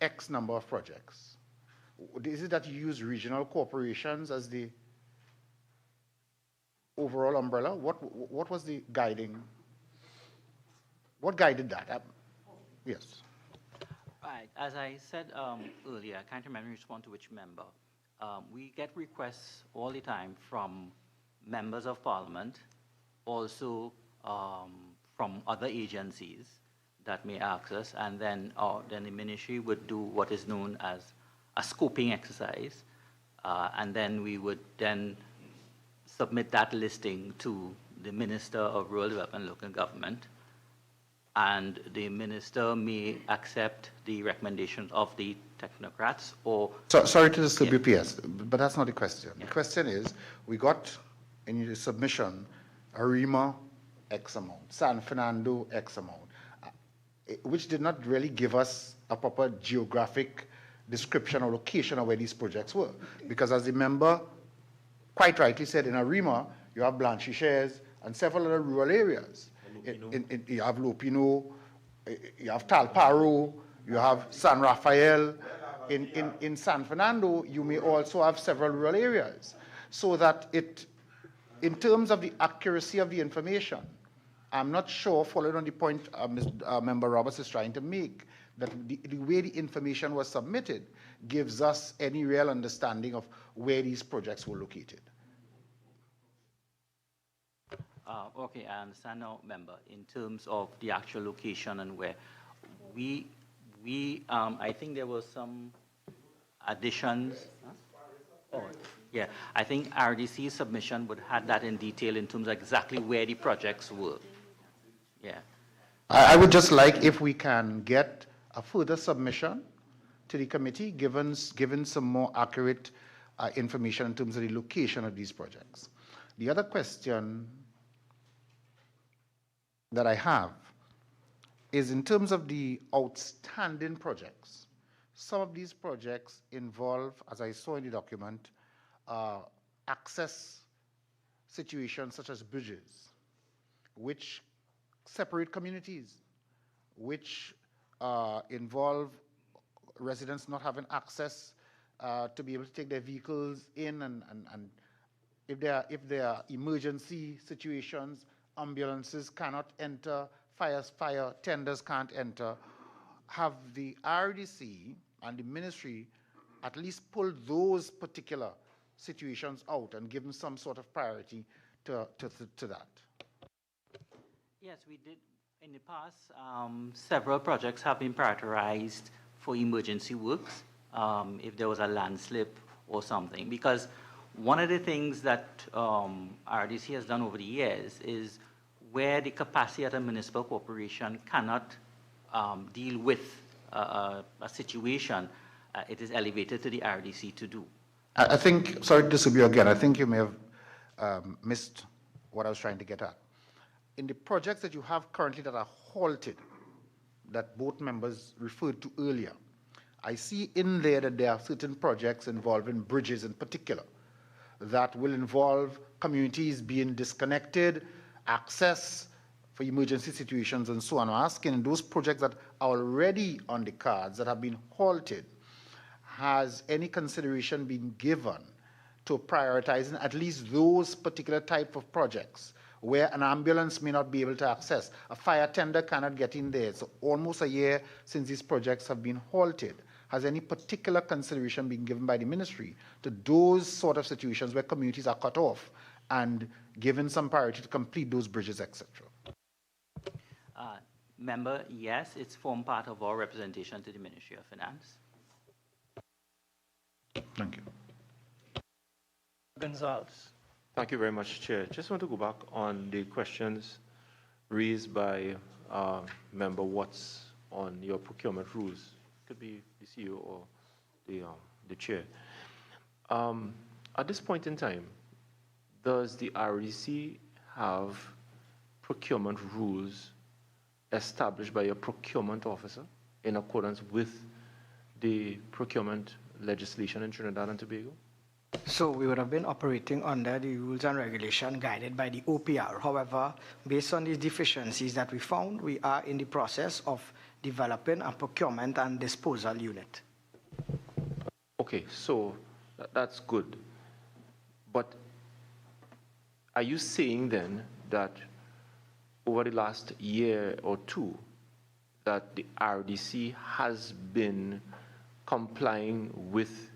X number of projects, is it that you use regional corporations as the overall umbrella? What was the guiding? What guided that? Yes. Right. As I said earlier, I can't remember respond to which member. We get requests all the time from members of parliament, also from other agencies that may ask us, and then the ministry would do what is known as a scoping exercise, and then we would then submit that listing to the Minister of Rural Development and Local Government, and the minister may accept the recommendations of the technocrats or... Sorry to disturb you, PS, but that's not the question. The question is, we got in your submission, Arima, X amount, San Fernando, X amount, which did not really give us a proper geographic description or location of where these projects were. Because as the member quite rightly said, in Arima, you have Blanchisseuse and several other rural areas. You have Lupino, you have Talparo, you have San Rafael. In San Fernando, you may also have several rural areas. So that in terms of the accuracy of the information, I'm not sure, following on the point Member Roberts is trying to make, that the way the information was submitted gives us any real understanding of where these projects were located. Okay, I understand now, member, in terms of the actual location and where I think there was some additions. Huh? Oh, yeah, I think RDC's submission would have that in detail in terms of exactly where the projects were. Yeah. I would just like if we can get a further submission to the committee, given some more accurate information in terms of the location of these projects. The other question that I have is in terms of the outstanding projects. Some of these projects involve, as I saw in the document, access situations such as bridges, which separate communities, which involve residents not having access to be able to take their vehicles in, and if there are emergency situations, ambulances cannot enter, fire tenders can't enter. Have the RDC and the ministry at least pulled those particular situations out and given some sort of priority to that? Yes, we did. In the past, several projects have been prioritized for emergency works if there was a landslip or something. Because one of the things that RDC has done over the years is where the capacity at a municipal corporation cannot deal with a situation, it is elevated to the RDC to do. I think, sorry to disturb you again, I think you may have missed what I was trying to get at. In the projects that you have currently that are halted, that both members referred to earlier, I see in there that there are certain projects involving bridges in particular that will involve communities being disconnected, access for emergency situations, and so on. I'm asking, those projects that are already on the cards that have been halted, has any consideration been given to prioritizing at least those particular type of projects where an ambulance may not be able to access, a fire tender cannot get in there? So almost a year since these projects have been halted. Has any particular consideration been given by the ministry to those sort of situations where communities are cut off and given some priority to complete those bridges, etc.? Member, yes, it's formed part of our representation to the Ministry of Finance. Thank you. Gonzalez. Thank you very much, Chair. Just want to go back on the questions raised by Member Watts on your procurement rules. Could be the CEO or the Chair. At this point in time, does the RDC have procurement rules established by a procurement officer in accordance with the procurement legislation in Trinidad and Tobago? So we would have been operating under the rules and regulation guided by the OPR. However, based on these deficiencies that we found, we are in the process of developing a procurement and disposal unit. Okay, so that's good. But are you saying then that over the last year or two, that the RDC has been complying with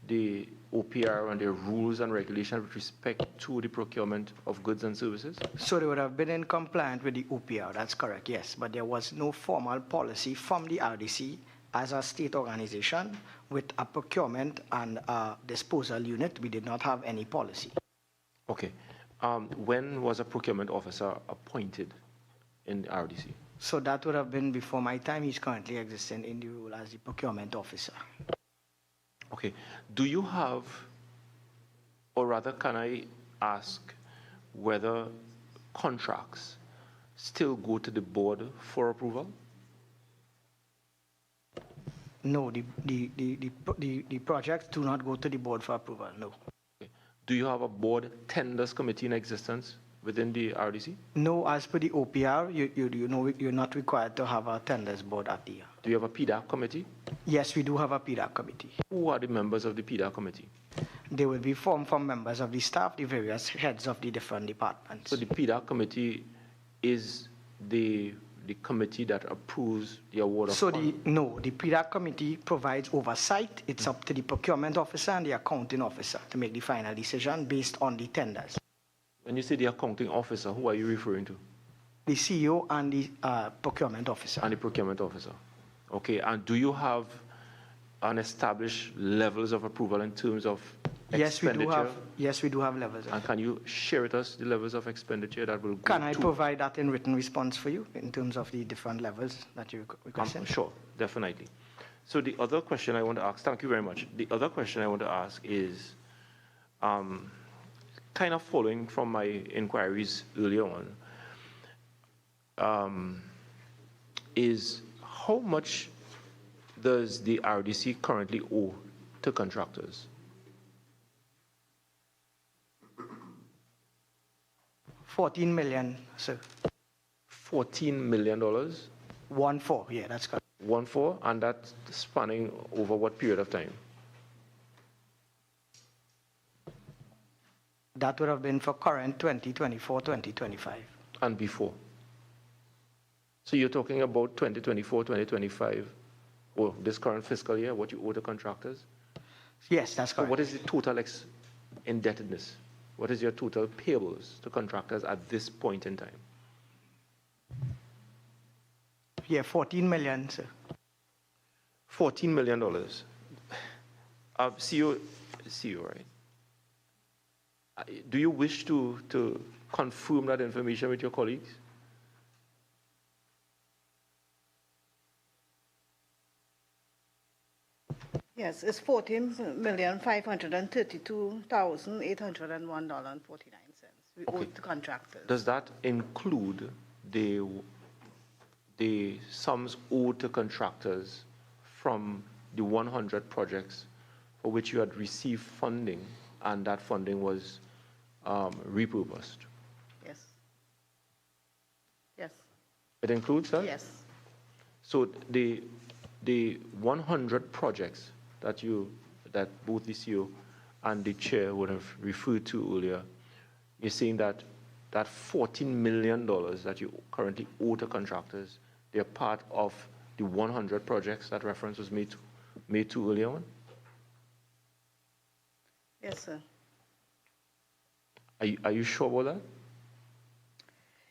the OPR and the rules and regulations with respect to the procurement of goods and services? So they would have been in compliance with the OPR, that's correct, yes. But there was no formal policy from the RDC as a state organization with a procurement and a disposal unit. We did not have any policy. Okay. When was a procurement officer appointed in the RDC? So that would have been before my time. He's currently existing in the role as the procurement officer. Okay. Do you have, or rather can I ask whether contracts still go to the board for approval? No, the projects do not go to the board for approval, no. Okay. Do you have a board tenders committee in existence within the RDC? No, as per the OPR, you know, you're not required to have a tenders board at the. Do you have a PDAC committee? Yes, we do have a PDAC committee. Who are the members of the PDAC committee? They will be formed from members of the staff, the various heads of the different departments. So the PDAC committee is the committee that approves the award of funds? No, the PDAC committee provides oversight. It's up to the procurement officer and the accounting officer to make the final decision based on the tenders. When you say the accounting officer, who are you referring to? The CEO and the procurement officer. And the procurement officer. Okay, and do you have an established levels of approval in terms of expenditure? Yes, we do have levels. And can you share with us the levels of expenditure that will go Can I provide that in written response for you in terms of the different levels that you requested? Sure, definitely. So the other question I want to ask, thank you very much. The other question I want to ask is, kind of following from my inquiries earlier on, is how much does the RDC currently owe to contractors? $14 million, sir. $14 million? 1-4, yeah, that's correct. 1-4, and that's spanning over what period of time? That would have been for current 2024, 2025. And before? So you're talking about 2024, 2025, or this current fiscal year, what you owe to contractors? Yes, that's correct. So what is the total indebtedness? What is your total payables to contractors at this point in time? Yeah, $14 million, sir. $14 million. CEO, right? Do you wish to confirm that information with your colleagues? Yes, it's $14,532,801.49. We owe to contractors. Does that include the sums owed to contractors from the 100 projects for which you had received funding and that funding was repurposed? Yes. Yes. It includes that? Yes. So the 100 projects that both the CEO and the chair would have referred to earlier, you're saying that $14 million that you currently owe to contractors, they're part of the 100 projects that reference was made to earlier on? Yes, sir. Are you sure about that?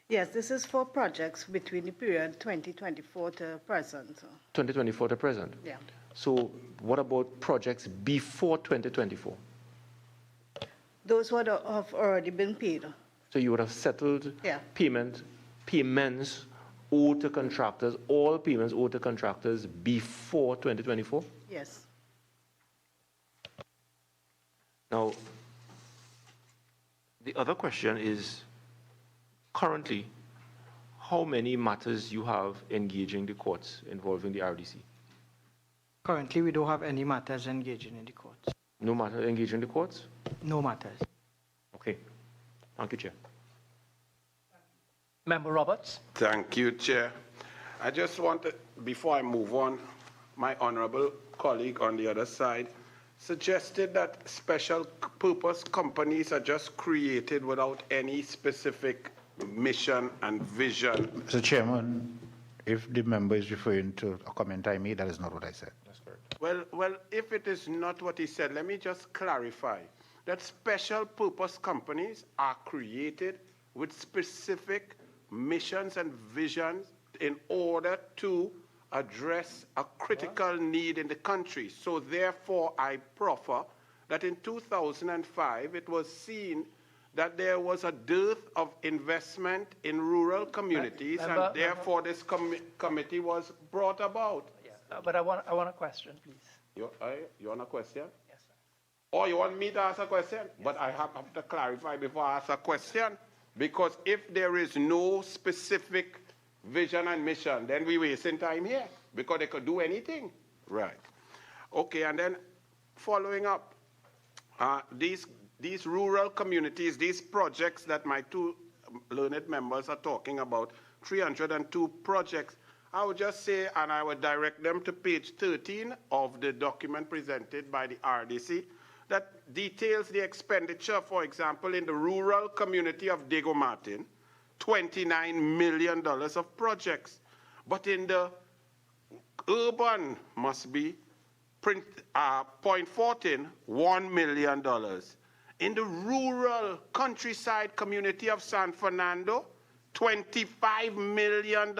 Yes, this is for projects between the period 2024 to present. 2024 to present? Yeah. So what about projects before 2024? Those would have already been paid. So you would have settled payments owed to contractors, all payments owed to contractors before 2024? Yes. Now, The other question is, currently, how many matters you have engaging the courts involving the RDC? Currently, we don't have any matters engaging in the courts. No matter engaging the courts? No matters. Okay. Thank you, Chair. Member Roberts. Thank you, Chair. I just want to, before I move on, my honorable colleague on the other side suggested that special purpose companies are just created without any specific mission and vision. Mr. Chairman, if the member is referring to a comment I made, that is not what I said. That's correct. Well, if it is not what he said, let me just clarify that special purpose companies are created with specific missions and visions in order to address a critical need in the country. So therefore, I proffer that in 2005, it was seen that there was a dearth of investment in rural communities, and therefore this committee was brought about. But I want a question, please. You want a question? Yes, sir. Oh, you want me to ask a question? Yes, but I have to clarify before I ask a question, because if there is no specific vision and mission, then we're wasting time here, because they could do anything. Right. Okay, and then following up, these rural communities, these projects that my two learned members are talking about, 302 projects, I would just say, and I would direct them to page 13 of the document presented by the RDC, that details the expenditure, for example, in the rural community of Diego Martin, $29 million of projects. But in the urban, must be, Point 14, $1 million. In the rural countryside community of San Fernando, $25 million.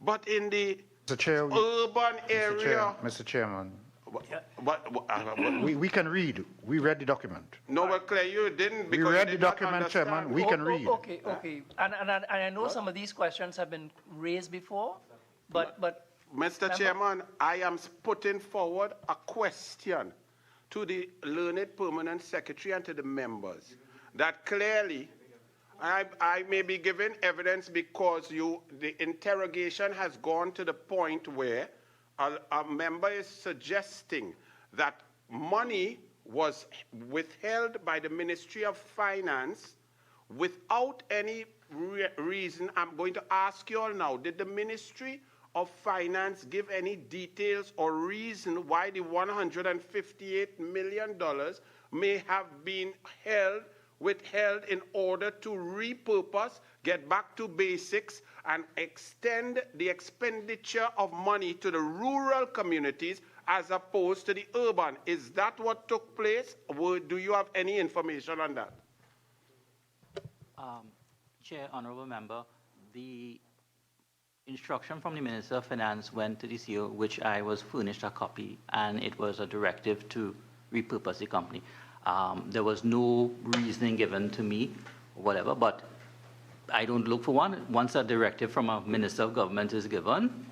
But in the urban area... Mr. Chairman, But we can read. We read the document. No, but Claire, you didn't. We read the document, Chairman. We can read. Okay. And I know some of these questions have been raised before, but Mr. Chairman, I am putting forward a question to the learned permanent secretary and to the members that clearly I may be giving evidence because the interrogation has gone to the point where a member is suggesting that money was withheld by the Ministry of Finance without any reason. I'm going to ask you all now, did the Ministry of Finance give any details or reason why the $158 million may have been withheld in order to repurpose, get back to basics, and extend the expenditure of money to the rural communities as opposed to the urban? Is that what took place? Or do you have any information on that? Chair, Honorable Member, the instruction from the Minister of Finance went to the CEO, which I was furnished a copy, and it was a directive to repurpose the company. There was no reasoning given to me, or whatever, but I don't look for one. Once a directive from a Minister of Government is given.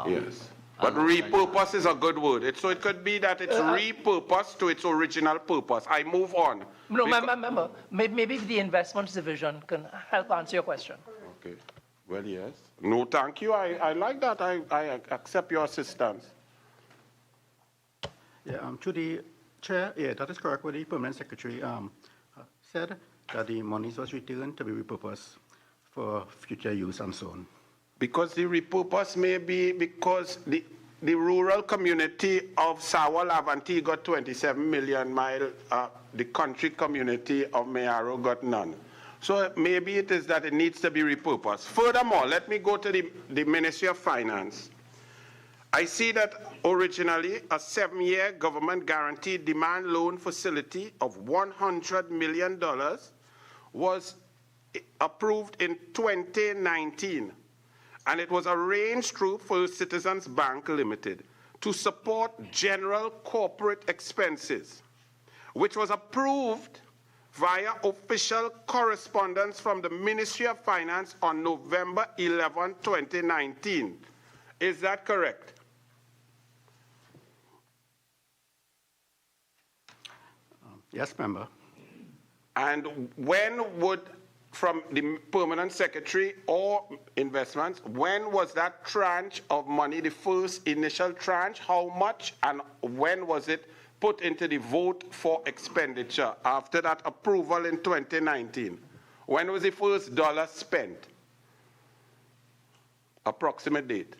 Yes. But repurpose is a good word. So it could be that it's repurposed to its original purpose. I move on. No, member, maybe the investments division can help answer your question. Okay. Well, yes. No, thank you. I like that. I accept your assistance. Yeah, to the Chair, yeah, that is correct. What the Permanent Secretary said, that the monies was returned to be repurposed for future use and so on. Because the repurpose may be because the rural community of Sawa Lavanti got 27 million mile, the country community of Mayaro got none. So maybe it is that it needs to be repurposed. Furthermore, let me go to the Ministry of Finance. I see that originally a 7-year government guaranteed demand loan facility of $100 million was approved in 2019, and it was arranged through First Citizens Bank Limited to support general corporate expenses, which was approved via official correspondence from the Ministry of Finance on November 11, 2019. Is that correct? Yes, member. And when would, from the permanent secretary or investments, when was that tranche of money, the first initial tranche, how much, and when was it put into the vote for expenditure after that approval in 2019? When was the first dollar spent? Approximate date.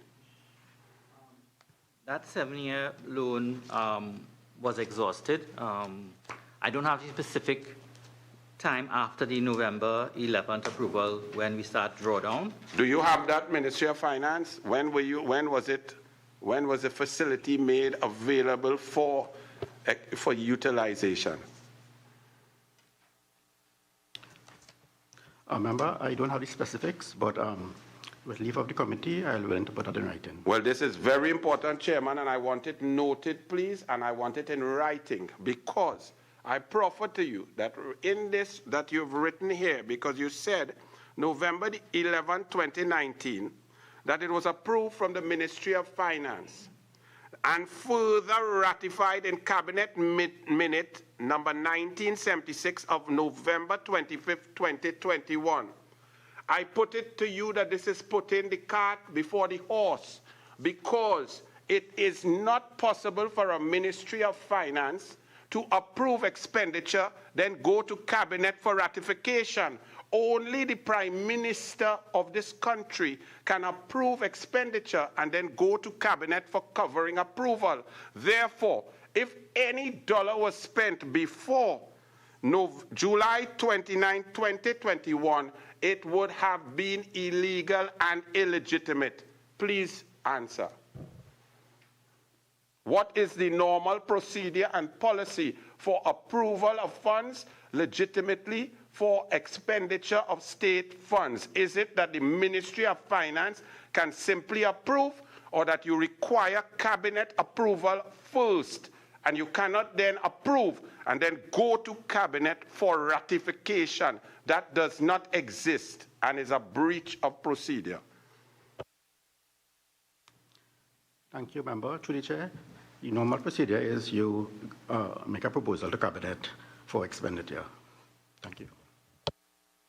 That 7-year loan was exhausted. I don't have the specific time after the November 11th approval when we start drawdown. Do you have that, Ministry of Finance? When was the facility made available for utilization? Member, I don't have the specifics, but with leave of the committee, I'll be willing to put that in writing. Well, this is very important, Chairman, and I want it noted, please, and I want it in writing, because I proffer to you that in this that you've written here, because you said November 11, 2019, that it was approved from the Ministry of Finance and further ratified in Cabinet Minute number 1976 of November 25, 2021. I put it to you that this is putting the cart before the horse, because it is not possible for a Ministry of Finance to approve expenditure, then go to Cabinet for ratification. Only the Prime Minister of this country can approve expenditure and then go to Cabinet for covering approval. Therefore, if any dollar was spent before July 29, 2021, it would have been illegal and illegitimate. Please answer. What is the normal procedure and policy for approval of funds legitimately for expenditure of state funds? Is it that the Ministry of Finance can simply approve, or that you require Cabinet approval first, and you cannot then approve and then go to Cabinet for ratification? That does not exist and is a breach of procedure. Thank you, Member. Through the Chair, the normal procedure is you make a proposal to Cabinet for expenditure. Thank you.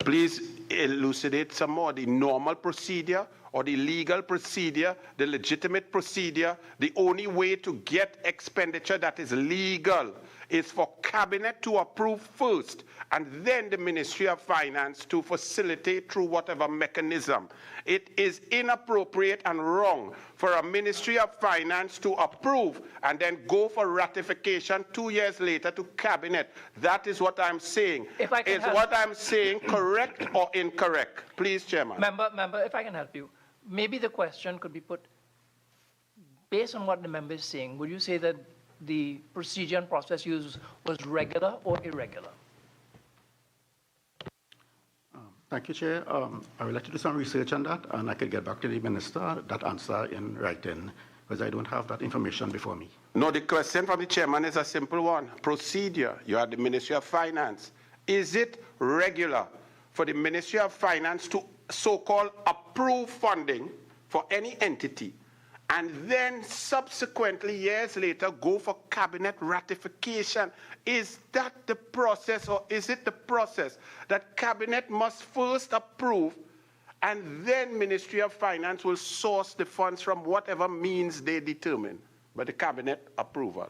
Please elucidate some more. The normal procedure or the legal procedure, the legitimate procedure, the only way to get expenditure that is legal is for Cabinet to approve first, and then the Ministry of Finance to facilitate through whatever mechanism. It is inappropriate and wrong for a Ministry of Finance to approve and then go for ratification 2 years later to Cabinet. That is what I'm saying. If I can is help. what I'm saying correct or incorrect? Please, Chairman. Member, if I can help you, maybe the question could be put, based on what the member is saying, would you say that the procedure and process used was regular or irregular? Thank you, Chair. I would like to do some research on that, and I could get back to the Minister that answer in writing, because I don't have that information before me. No, the question from the Chairman is a simple one. Procedure, you are the Ministry of Finance. Is it regular for the Ministry of Finance to so-called approve funding for any entity, and then subsequently, years later, go for Cabinet ratification? Is that the process, or is it the process that Cabinet must first approve, and then Ministry of Finance will source the funds from whatever means they determine, but the Cabinet approval?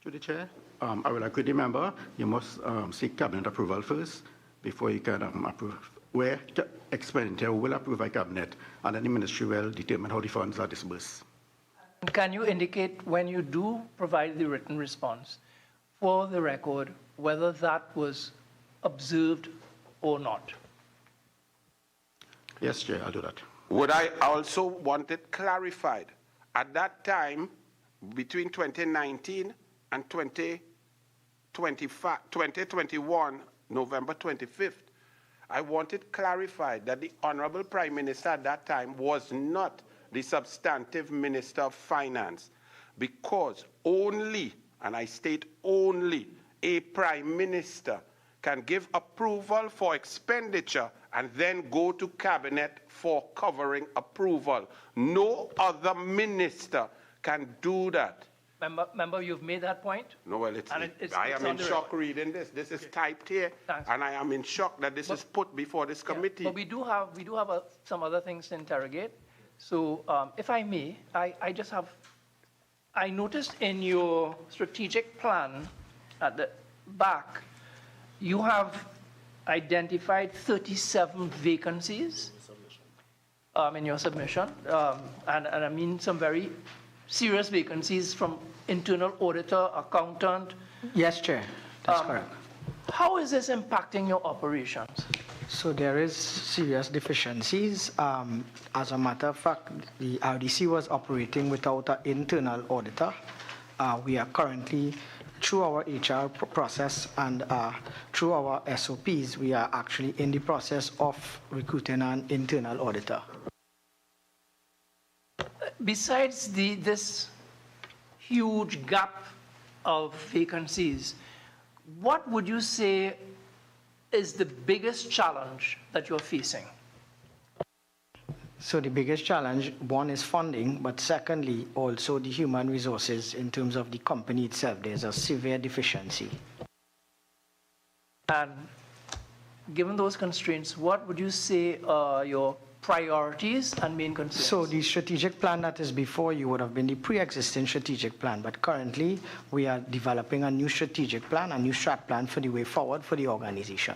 To the Chair, I will agree with the member. You must seek Cabinet approval first before you can approve where expenditure will approve by Cabinet, and then the Ministry will determine how the funds are disbursed. Can you indicate, when you do provide the written response, for the record, whether that was observed or not? Yes, Chair, I'll do that. Would I also want it clarified? At that time, between 2019 and 2021, November 25th, I want it clarified that the Honorable Prime Minister at that time was not the substantive Minister of Finance, because only, and I state only, a Prime Minister can give approval for expenditure and then go to Cabinet for covering approval. No other minister can do that. Member, you've made that point? No, well, I am in shock reading this. This is typed here, Thanks. and I am in shock that this is put before this committee. But we do have some other things to interrogate. So if I may, I noticed in your strategic plan at the back, you have identified 37 vacancies in your submission, and I mean some very serious vacancies from internal auditor, accountant. Yes, Chair, that's correct. How is this impacting your operations? So there is serious deficiencies. As a matter of fact, the RDC was operating without an internal auditor. We are currently, through our HR process and through our SOPs, we are actually in the process of recruiting an internal auditor. Besides this huge gap of vacancies, what would you say is the biggest challenge that you're facing? So the biggest challenge, one is funding, but secondly, also the human resources in terms of the company itself. There's a severe deficiency. And given those constraints, what would you say are your priorities and main concerns? So the strategic plan that is before you would have been the pre-existing strategic plan, but currently we are developing a new strategic plan, a new strat plan for the way forward for the organization.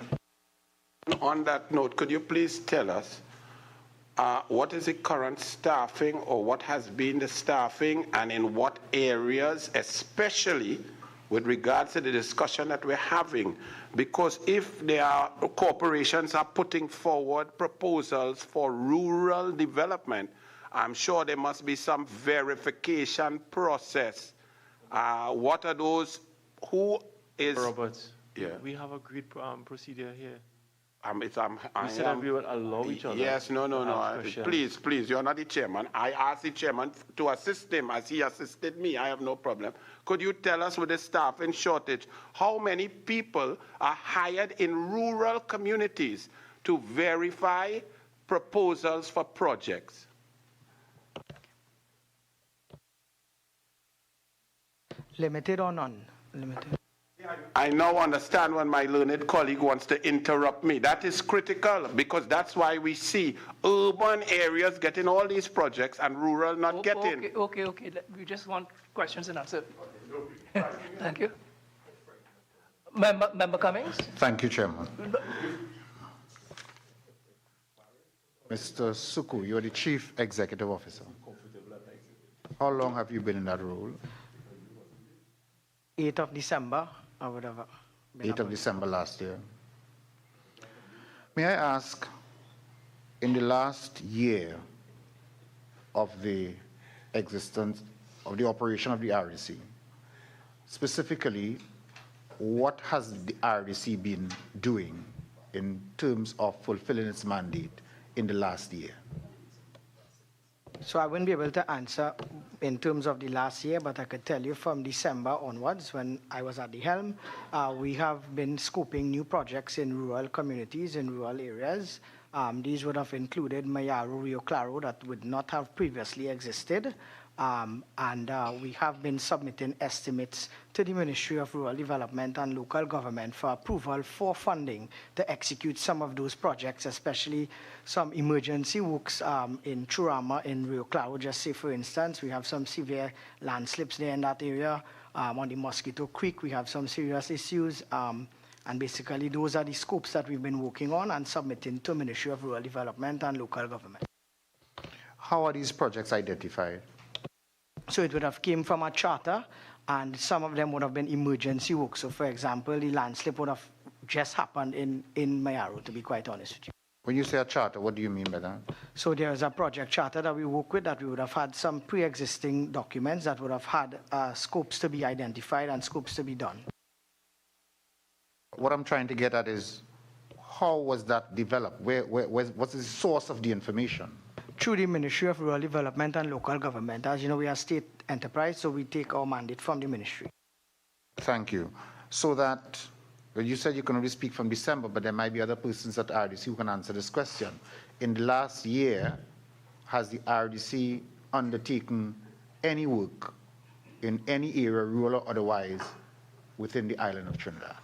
On that note, could you please tell us what is the current staffing, or what has been the staffing, and in what areas, especially with regards to the discussion that we're having? Because if there are corporations are putting forward proposals for rural development, I'm sure there must be some verification process. What are those? Who is? Robert, yeah. We have agreed procedure here. We said that we will allow each other. Yes, no. Please, you're not the chairman. I asked the chairman to assist him as he assisted me. I have no problem. Could you tell us, with the staffing shortage, how many people are hired in rural communities to verify proposals for projects? Limited or none? Limited. I now understand when my learned colleague wants to interrupt me. That is critical, because that's why we see urban areas getting all these projects and rural not getting. Okay. We just want questions and answers. Thank you. Member Cummings? Thank you, Chairman. Mr. Suku, you're the Chief Executive Officer. How long have you been in that role? 8th of December, I would have been 8th of December last year. May I ask, in the last year of the existence of the operation of the RDC, specifically, what has the RDC been doing in terms of fulfilling its mandate in the last year? So I wouldn't be able to answer in terms of the last year, but I could tell you from December onwards, when I was at the helm, we have been scoping new projects in rural communities, in rural areas. These would have included Mayaro, Rio Claro, that would not have previously existed. We have been submitting estimates to the Ministry of Rural Development and Local Government for approval for funding to execute some of those projects, especially some emergency works in Churama, in Rio Claro. Just say, for instance, we have some severe landslips there in that area. On the Mosquito Creek, we have some serious issues. And basically, those are the scopes that we've been working on and submitting to Ministry of Rural Development and Local Government. How are these projects identified? So it would have came from a charter, and some of them would have been emergency work. So, for example, the landslip would have just happened in Mayaro, to be quite honest with you. When you say a charter, what do you mean by that? So there is a project charter that we work with, that we would have had some pre-existing documents that would have had scopes to be identified and scopes to be done. What I'm trying to get at is, how was that developed? What's the source of the information? Through the Ministry of Rural Development and Local Government. As you know, we are state enterprise, so we take our mandate from the ministry. Thank you. So that, well, you said you can only speak from December, but there might be other persons at RDC who can answer this question. In the last year, has the RDC undertaken any work in any area, rural or otherwise, within the island of Trinidad.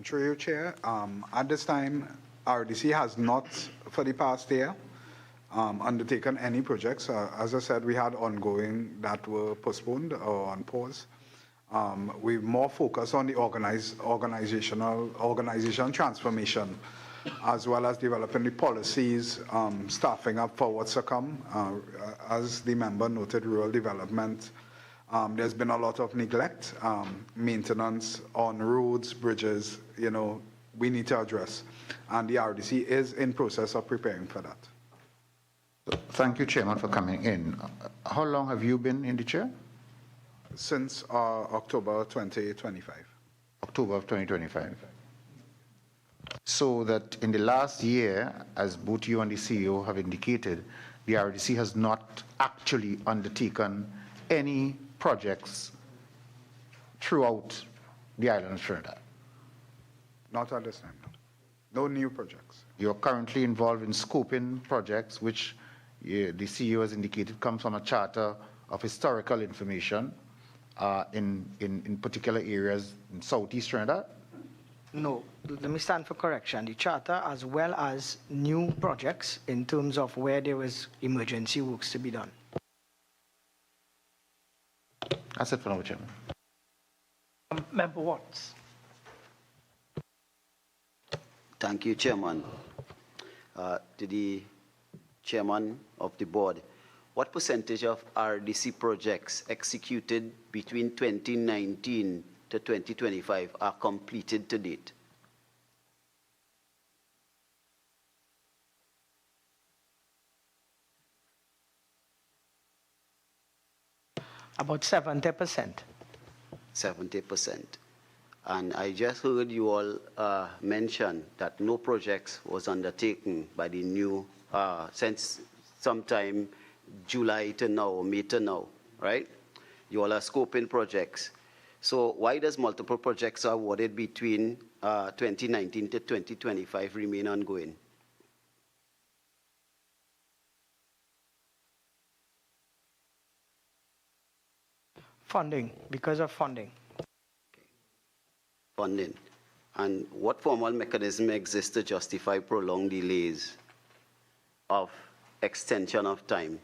Through you, Chair. At this time, RDC has not, for the past year, undertaken any projects. As I said, we had ongoing that were postponed or on pause. We more focus on the organizational transformation, as well as developing the policies, staffing up for what's to come. As the member noted, rural development. There's been a lot of neglect, maintenance on roads, bridges, we need to address. And the RDC is in process of preparing for that. Thank you, Chairman, for coming in. How long have you been in the chair? Since October 2025. October of 2025. So that in the last year, as both you and the CEO have indicated, the RDC has not actually undertaken any projects throughout the island of Trinidad? Not at this time, no. No new projects. You're currently involved in scoping projects, which the CEO has indicated comes from a charter of historical information in particular areas in southeast Trinidad? No, let me stand for correction. The charter, as well as new projects in terms of where there is emergency works to be done. That's it for now, Chairman. Member Watts. Thank you, Chairman. To the Chairman of the Board, what percentage of RDC projects executed between 2019 to 2025 are completed to date? About 70%. 70%. And I just heard you all mention that no projects was undertaken by the new, since sometime July to now, May to now, right? You all are scoping projects. So why does multiple projects awarded between 2019 to 2025 remain ongoing? Funding, because of funding. Funding. And what formal mechanism exists to justify prolonged delays of extension of time?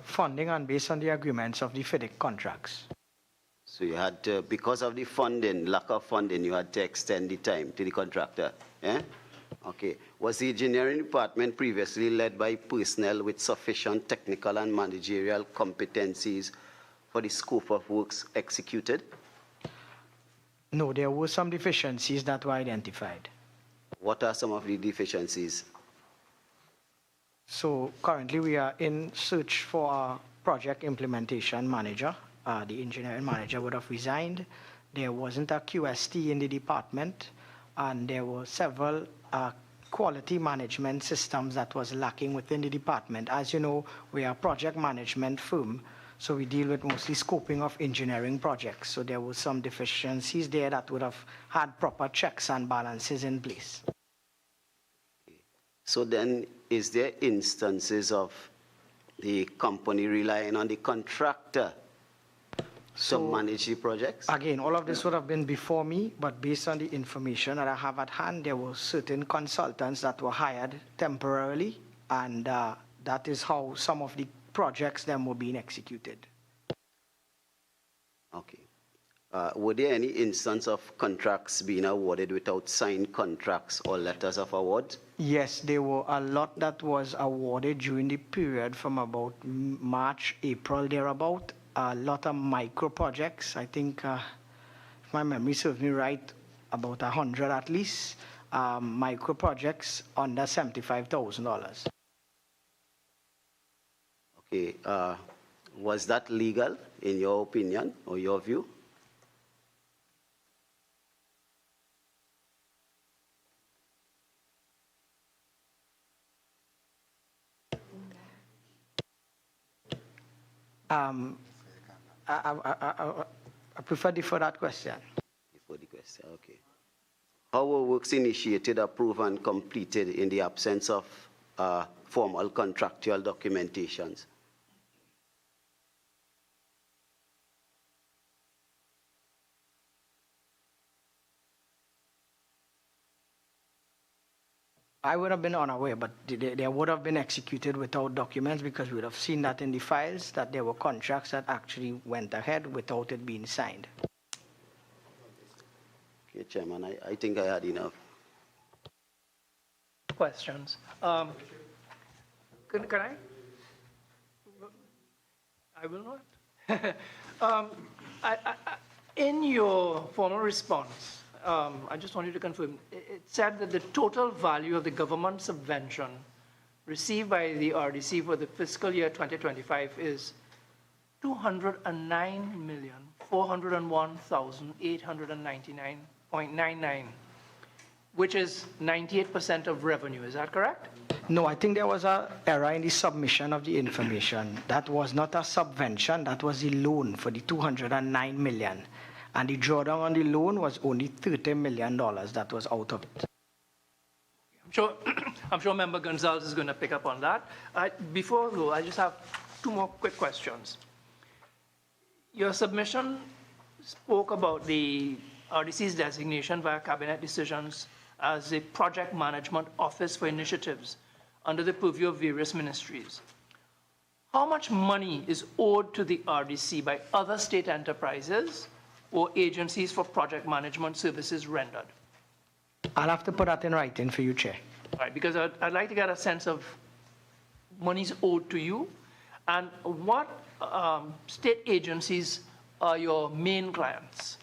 Funding and based on the agreements of the FIDIC contracts. So you had to, because of the funding, lack of funding, you had to extend the time to the contractor, eh? Okay. Was the engineering department previously led by personnel with sufficient technical and managerial competencies for the scope of works executed? No, there were some deficiencies that were identified. What are some of the deficiencies? So currently we are in search for a project implementation manager. The engineering manager would have resigned. There wasn't a QST in the department, and there were several quality management systems that was lacking within the department. As you know, we are a project management firm, so we deal with mostly scoping of engineering projects. So there were some deficiencies there that would have had proper checks and balances in place. So then, is there instances of the company relying on the contractor to manage the projects? Again, all of this would have been before me, but based on the information that I have at hand, there were certain consultants that were hired temporarily, and that is how some of the projects then were being executed. Okay. Were there any instance of contracts being awarded without signed contracts or letters of award? Yes, there were a lot that was awarded during the period from about March, April, thereabout. A lot of micro projects. I think, if my memory serves me right, about 100 at least, micro projects under $75,000. Okay. Was that legal in your opinion or your view? I prefer defer that question. Before the question, okay. How were works initiated, approved, and completed in the absence of formal contractual documentations? I would have been unaware, but they would have been executed without documents because we would have seen that in the files that there were contracts that actually went ahead without it being signed. Okay, Chairman, I think I had enough. Questions? Can I? I will not. In your formal response, I just wanted to confirm, it said that the total value of the government subvention received by the RDC for the fiscal year 2025 is $209,401,899.99, which is 98% of revenue. Is that correct? No, I think there was an error in the submission of the information. That was not a subvention, that was the loan for the $209 million. And the drawdown on the loan was only $30 million that was out of it. I'm sure Member Gonzalez is going to pick up on that. Before I go, I just have two more quick questions. Your submission spoke about the RDC's designation via cabinet decisions as a project management office for initiatives under the purview of various ministries. How much money is owed to the RDC by other state enterprises or agencies for project management services rendered? I'll have to put that in writing for you, Chair. All right, because I'd like to get a sense of monies owed to you, and what state agencies are your main clients?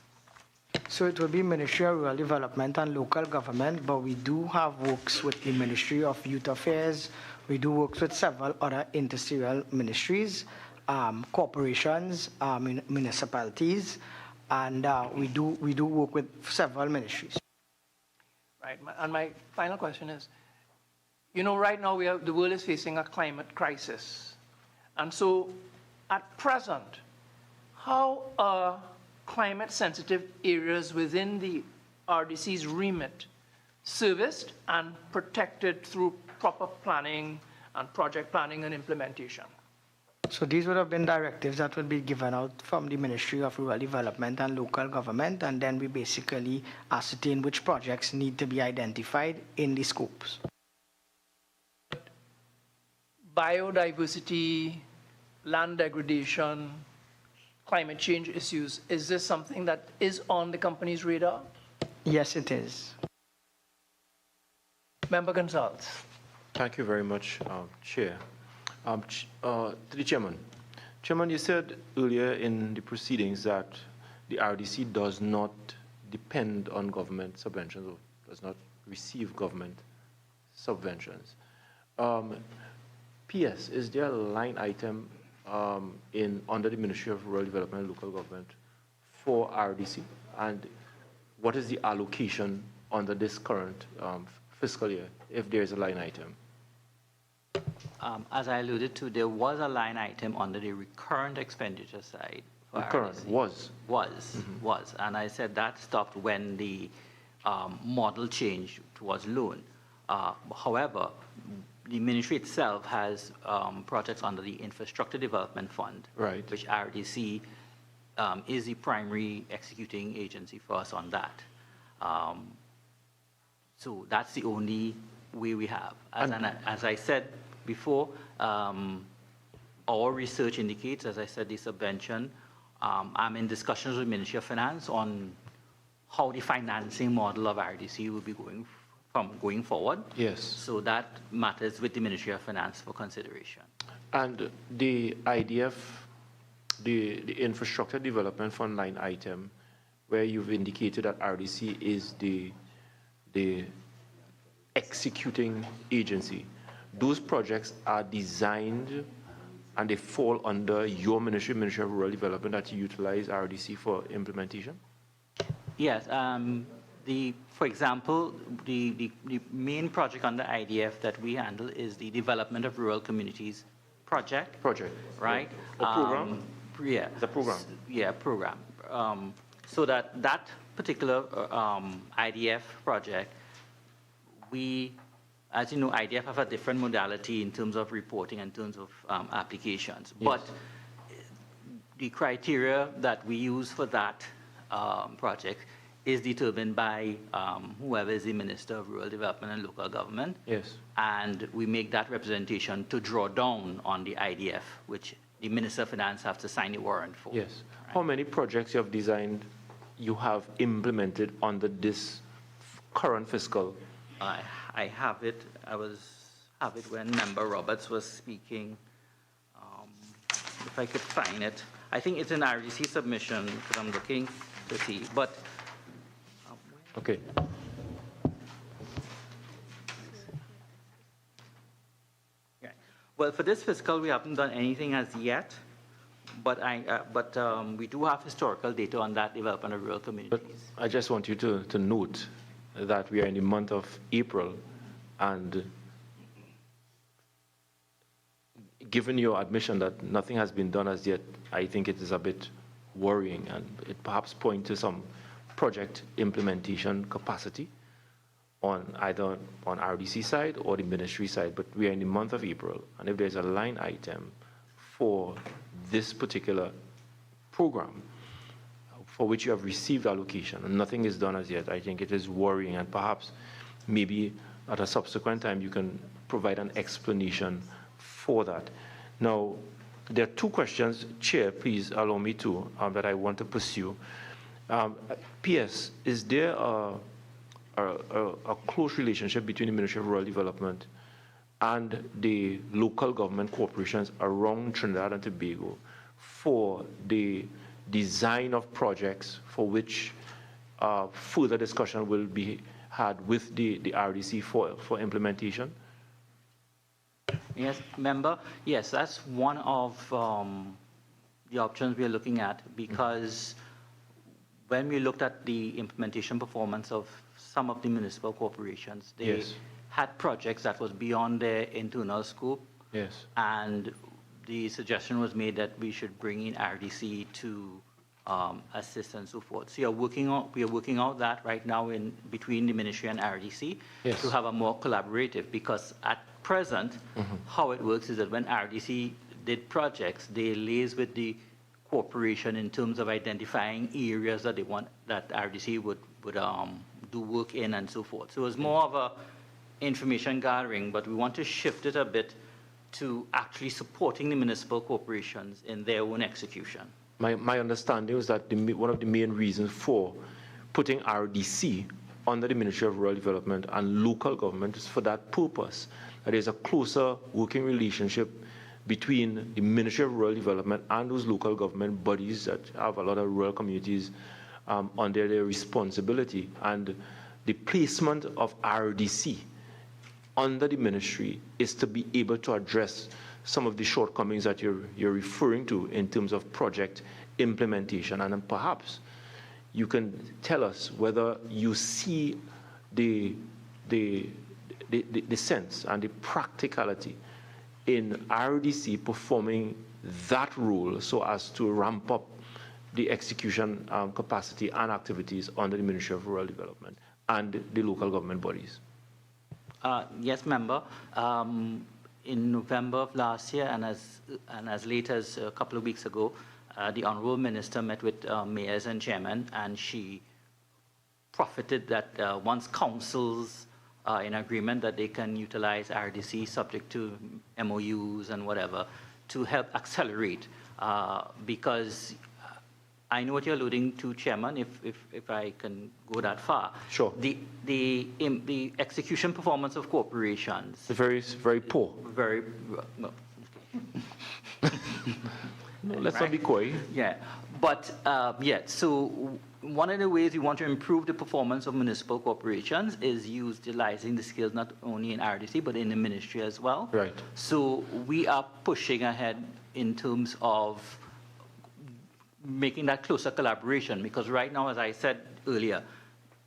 So it will be Ministry of Rural Development and Local Government, but we do have works with the Ministry of Youth Affairs. We do works with several other interstitial ministries, corporations, municipalities, and we do work with several ministries. Right, and my final question is, you know, right now the world is facing a climate crisis. And so at present, how are climate-sensitive areas within the RDC's remit serviced and protected through proper planning and project planning and implementation? So these would have been directives that would be given out from the Ministry of Rural Development and Local Government, and then we basically ascertain which projects need to be identified in the scopes. Biodiversity, land degradation, climate change issues, is this something that is on the company's radar? Yes, it is. Member Gonzalez. Thank you very much, Chair. To the Chairman. Chairman, you said earlier in the proceedings that the RDC does not depend on government subventions or does not receive government subventions. P.S. Is there a line item under the Ministry of Rural Development and Local Government for RDC? And what is the allocation under this current fiscal year, if there is a line item? As I alluded to, there was a line item under the recurrent expenditure side. For Recurrent, RDC. was? Was. And I said that stopped when the model changed towards loan. However, the ministry itself has projects under the Infrastructure Development Fund, right, which RDC is the primary executing agency for us on that. So that's the only way we have. As I said before, our research indicates, as I said, the subvention. I'm in discussions with Ministry of Finance on how the financing model of RDC will be going forward. Yes. So that matters with the Ministry of Finance for consideration. And the IDF, the Infrastructure Development Fund line item, where you've indicated that RDC is the executing agency, those projects are designed and they fall under your Ministry of Rural Development, that you utilize RDC for implementation? Yes. For example, the main project under IDF that we handle is the development of rural communities project. Project. Right? Or program? Yeah. It's a program. Yeah, program. So that particular IDF project, as you know, IDF have a different modality in terms of reporting and in terms of applications. Yes. But the criteria that we use for that project is determined by whoever is the Minister of Rural Development and Local Government. Yes. And we make that representation to draw down on the IDF, which the Minister of Finance has to sign the warrant for. Yes. Right. How many projects you have designed, you have implemented under this current fiscal? I have it. Have it when Member Roberts was speaking. If I could find it. I think it's an RDC submission because I'm looking to see. But okay. Yeah. Well, for this fiscal, we haven't done anything as yet. But we do have historical data on that development of rural communities. But I just want you to note that we are in the month of April, and given your admission that nothing has been done as yet, I think it is a bit worrying, and it perhaps points to some project implementation capacity on either on RDC side or the ministry side. But we are in the month of April, and if there's a line item for this particular program for which you have received allocation and nothing is done as yet, I think it is worrying, and perhaps maybe at a subsequent time you can provide an explanation for that. Now, there are two questions, Chair, please allow me to, that I want to pursue. PS, is there a close relationship between the Ministry of Rural Development and the local government corporations around Trinidad and Tobago for the design of projects for which further discussion will be had with the RDC for implementation? Yes, Member. Yes, that's one of the options we are looking at, because when we looked at the implementation performance of some of the municipal corporations, they had projects that was beyond their internal scope. Yes. And the suggestion was made that we should bring in RDC to assist and so forth. So we are working out that right now in between the ministry and RDC to have a more collaborative, because at present, how it works is that when RDC did projects, they liaise with the corporation in terms of identifying areas that they want that RDC would do work in and so forth. So it was more of a information gathering, but we want to shift it a bit to actually supporting the municipal corporations in their own execution. My understanding is that one of the main reasons for putting RDC under the Ministry of Rural Development and local government is for that purpose. That there's a closer working relationship between the Ministry of Rural Development and those local government bodies that have a lot of rural communities under their responsibility. And the placement of RDC under the ministry is to be able to address some of the shortcomings that you're referring to in terms of project implementation. And then perhaps you can tell us whether you see the sense and the practicality in RDC performing that role so as to ramp up the execution capacity and activities under the Ministry of Rural Development and the local government bodies. Yes, Member. In November of last year, and as late as a couple of weeks ago, the Honourable Minister met with mayors and chairmen, and she profited that once councils are in agreement that they can utilize RDC subject to MOUs and whatever to help accelerate, because I know what you're alluding to, Chairman, if I can go that far. Sure. The execution performance of corporations. Very, very poor. Very, no. No, let's not be coy. Yeah, but so one of the ways we want to improve the performance of municipal corporations is utilizing the skills not only in RDC but in the ministry as well. Right. So we are pushing ahead in terms of making that closer collaboration, because right now, as I said earlier,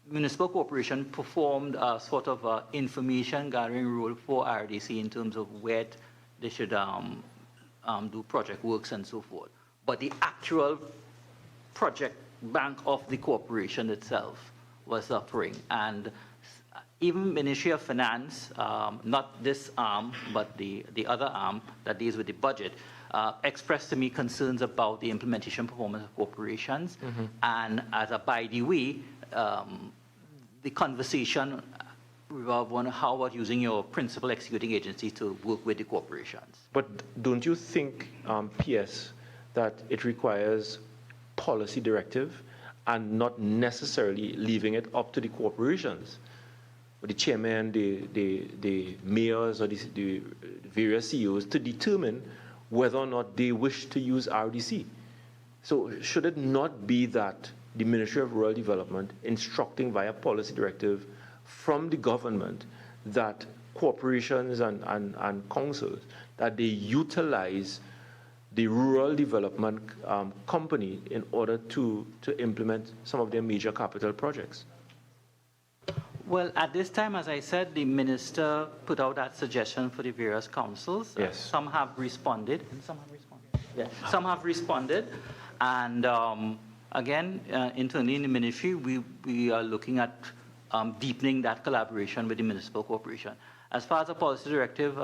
municipal corporation performed a sort of information gathering role for RDC in terms of where they should do project works and so forth. But the actual project bank of the corporation itself was suffering. And even Ministry of Finance, not this arm, but the other arm that deals with the budget, expressed to me concerns about the implementation performance of corporations. And as a by the way, the conversation revolved on how about using your principal executing agency to work with the corporations. But don't you think, PS, that it requires policy directive and not necessarily leaving it up to the corporations, the chairman, the mayors, or the various CEOs to determine whether or not they wish to use RDC? So should it not be that the Ministry of Rural Development instructing via policy directive from the government that corporations and councils, that they utilize the rural development company in order to implement some of their major capital projects? Well, at this time, as I said, the minister put out that suggestion for the various councils. Yes. Some have responded. And some have responded. Yeah. Some have responded. And again, internally in the ministry, we are looking at deepening that collaboration with the municipal corporation. As far as a policy directive,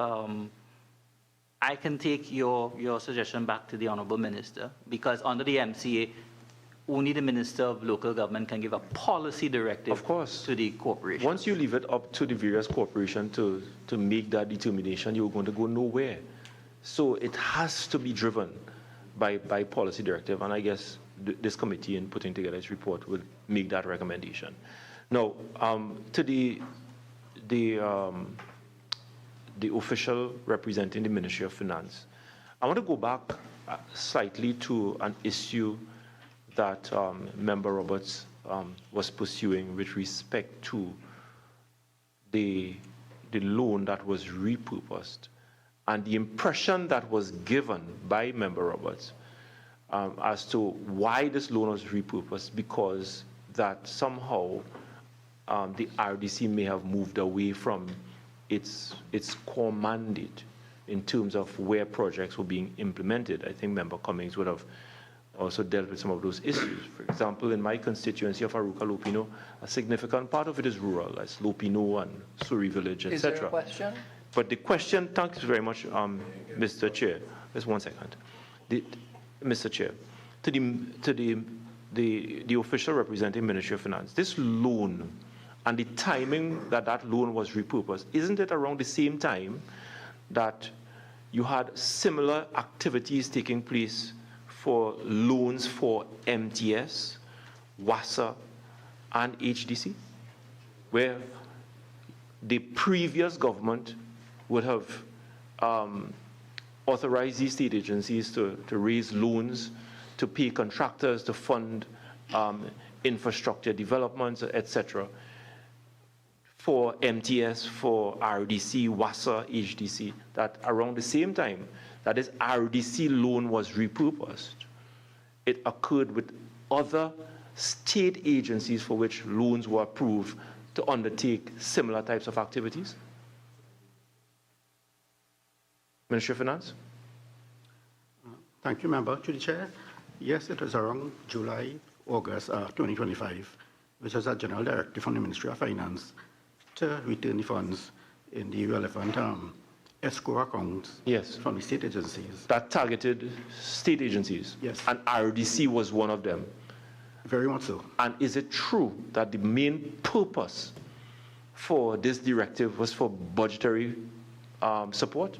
I can take your suggestion back to the Honorable Minister, because under the MCA, only the Minister of Local Government can give a policy directive, of course, to the corporation. Once you leave it up to the various corporations to make that determination, you're going to go nowhere. So it has to be driven by policy directive, and I guess this committee, in putting together its report, will make that recommendation. Now, to the official representing the Ministry of Finance, I want to go back slightly to an issue that Member Roberts was pursuing with respect to the loan that was repurposed, and the impression that was given by Member Roberts as to why this loan was repurposed, because that somehow the RDC may have moved away from its core mandate in terms of where projects were being implemented. I think Member Cummings would have also dealt with some of those issues. For example, in my constituency of Aruka Lopino, a significant part of it is rural, as Lopino and Surrey Village, etc. Is there a question? But the question, thank you very much, Mr. Chair. Just 1 second. Mr. Chair, to the official representing Ministry of Finance, this loan and the timing that loan was repurposed, isn't it around the same time that you had similar activities taking place for loans for MTS, WASA, and HDC, where the previous government would have authorized these state agencies to raise loans, to pay contractors, to fund infrastructure developments, etc., for MTS, for RDC, WASA, HDC, that around the same time that this RDC loan was repurposed, it occurred with other state agencies for which loans were approved to undertake similar types of activities? Ministry of Finance? Thank you, Member. To the Chair, yes, it was around July, August 2025, which was a general directive from the Ministry of Finance to return the funds in the relevant escrow accounts, yes, from the state agencies. That targeted state agencies? Yes. And RDC was one of them? Very much so. And is it true that the main purpose for this directive was for budgetary support?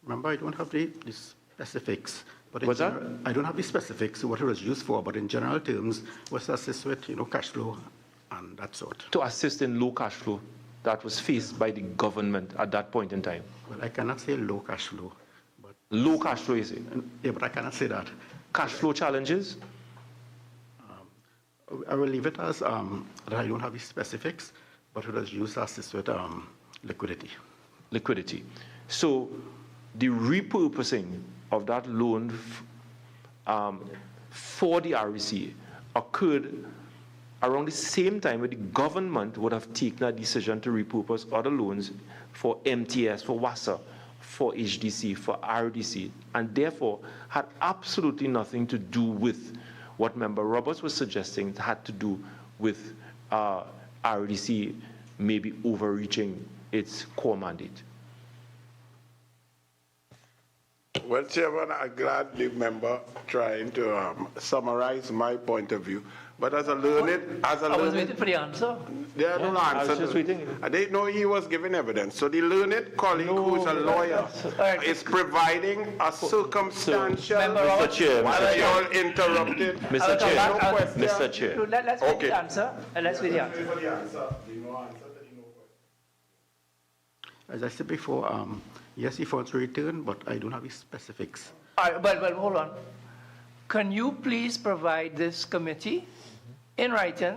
Remember, I don't have the specifics. But What's that? I don't have the specifics of what it was used for, but in general terms, was to assist with, cash flow and that sort. To assist in low cash flow that was faced by the government at that point in time? Well, I cannot say low cash flow. But low cash flow, you say? Yeah, but I cannot say that. Cash flow challenges? I will leave it as that I don't have the specifics, but it was used to assist with liquidity. Liquidity. So the repurposing of that loan for the REC occurred around the same time where the government would have taken a decision to repurpose other loans for MTS, for WASA, for HDC, for RDC, and therefore had absolutely nothing to do with what Member Roberts was suggesting. It had to do with RDC maybe overreaching its core mandate. Well, Chairman, I'm glad the member trying to summarize my point of view. But as a learned, I was waiting for the answer. There are no answers. I was just waiting. I didn't know he was giving evidence. So the learned colleague who's a lawyer is providing a circumstantial. Mr. Chair, While you all interrupted. Mr. Chair, No question. Mr. Chair. Let's wait the answer. Let's wait the answer. As I said before, yes, he wants to return, but I don't have the specifics. All right, well, hold on. Can you please provide this committee in writing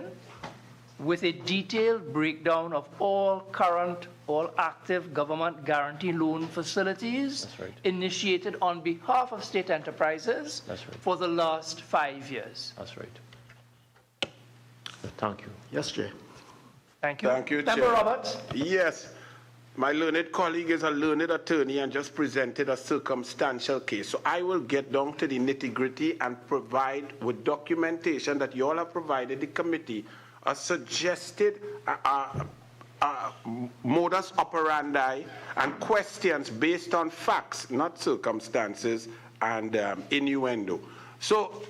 with a detailed breakdown of all current, all active government guarantee loan facilities initiated on behalf of state enterprises for the last 5 years? That's right. Thank you. Yes, Chair. Thank you. Thank you, Member Chair. Roberts. Yes. My learned colleague is a learned attorney and just presented a circumstantial case. So I will get down to the nitty-gritty and provide with documentation that you all have provided the committee a suggested modus operandi and questions based on facts, not circumstances and innuendo. So,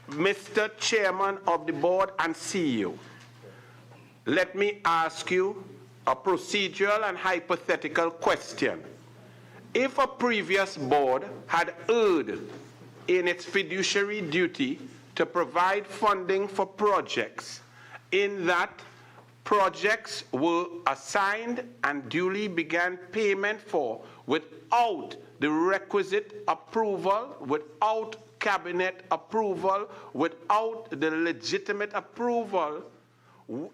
Mr. Chairman of the board and CEO, let me ask you a procedural and hypothetical question. If a previous board had erred in its fiduciary duty to provide funding for projects, in that projects were assigned and duly began payment for without the requisite approval, without cabinet approval, without the legitimate approval,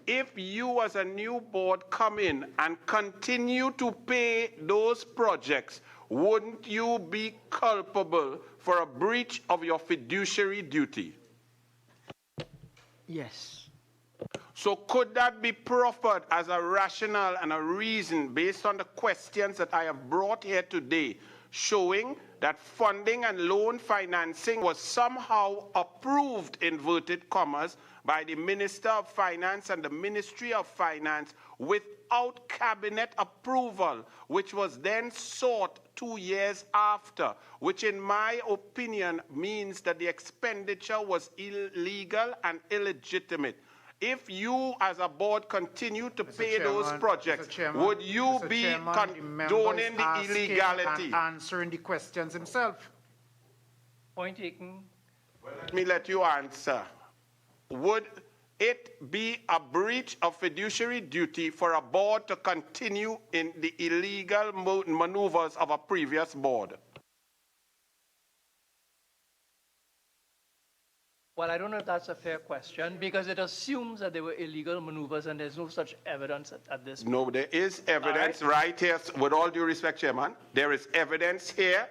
if you as a new board come in and continue to pay those projects, wouldn't you be culpable for a breach of your fiduciary duty? Yes. So could that be proffered as a rationale and a reason based on the questions that I have brought here today, showing that funding and loan financing was somehow approved, inverted commas, by the Minister of Finance and the Ministry of Finance without cabinet approval, which was then sought 2 years after, which in my opinion means that the expenditure was illegal and illegitimate. If you as a board continue to pay those projects, would you be condoning the illegality? And answering the questions himself. Point taken. Well, let me let you answer. Would it be a breach of fiduciary duty for a board to continue in the illegal maneuvers of a previous board? Well, I don't know if that's a fair question because it assumes that there were illegal maneuvers and there's no such evidence at this point. No, there is evidence right here. With all due respect, Chairman, there is evidence here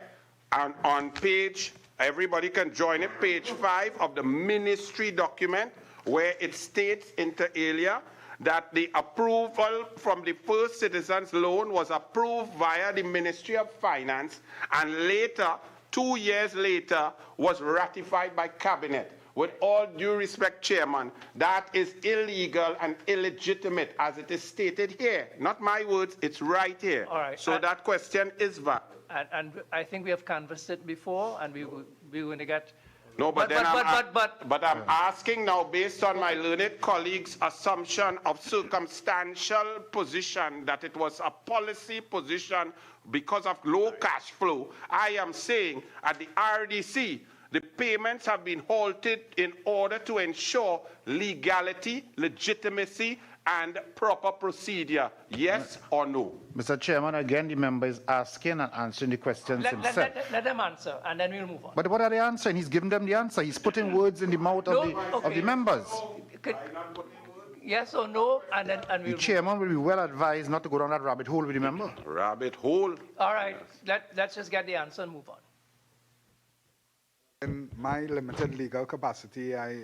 and on page, everybody can join it, page 5 of the ministry document where it states inter alia that the approval from the First Citizens loan was approved via the Ministry of Finance and later, 2 years later, was ratified by Cabinet. With all due respect, Chairman, that is illegal and illegitimate as it is stated here. Not my words, it's right here. All right. So that question is valid. And I think we have canvassed it before and we're going to get... No, but I'm asking now, based on my learned colleague's assumption of circumstantial position, that it was a policy position because of low cash flow, I am saying at the RDC, the payments have been halted in order to ensure legality, legitimacy, and proper procedure. Yes or no? Mr. Chairman, again, the member is asking and answering the questions himself. Let them answer, and then we'll move on. But what are they answering? He's giving them the answer. He's putting words in the mouth of the members. Yes or no, and then we'll The chairman will be well advised not to go down that rabbit hole with the member. Rabbit hole? All right, let's just get the answer and move on. In my limited legal capacity, I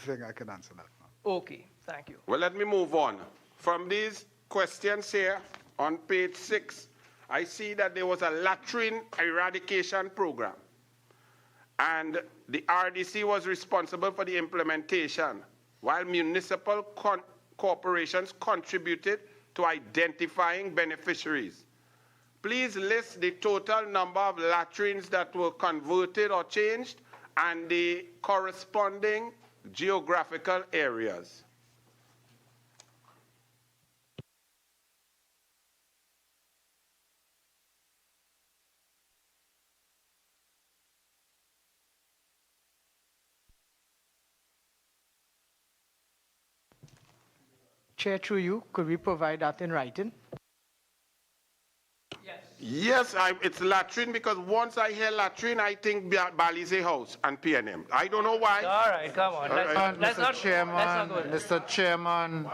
think I can answer that. Okay, thank you. Well, let me move on. From these questions here on page 6, I see that there was a latrine eradication program. And the RDC was responsible for the implementation, while municipal corporations contributed to identifying beneficiaries. Please list the total number of latrines that were converted or changed and the corresponding geographical areas. Chair, through you, could we provide that in writing? Yes, it's latrine because once I hear latrine, I think Balize House and PNM. I don't know why. All right, come on. Mr. Chairman,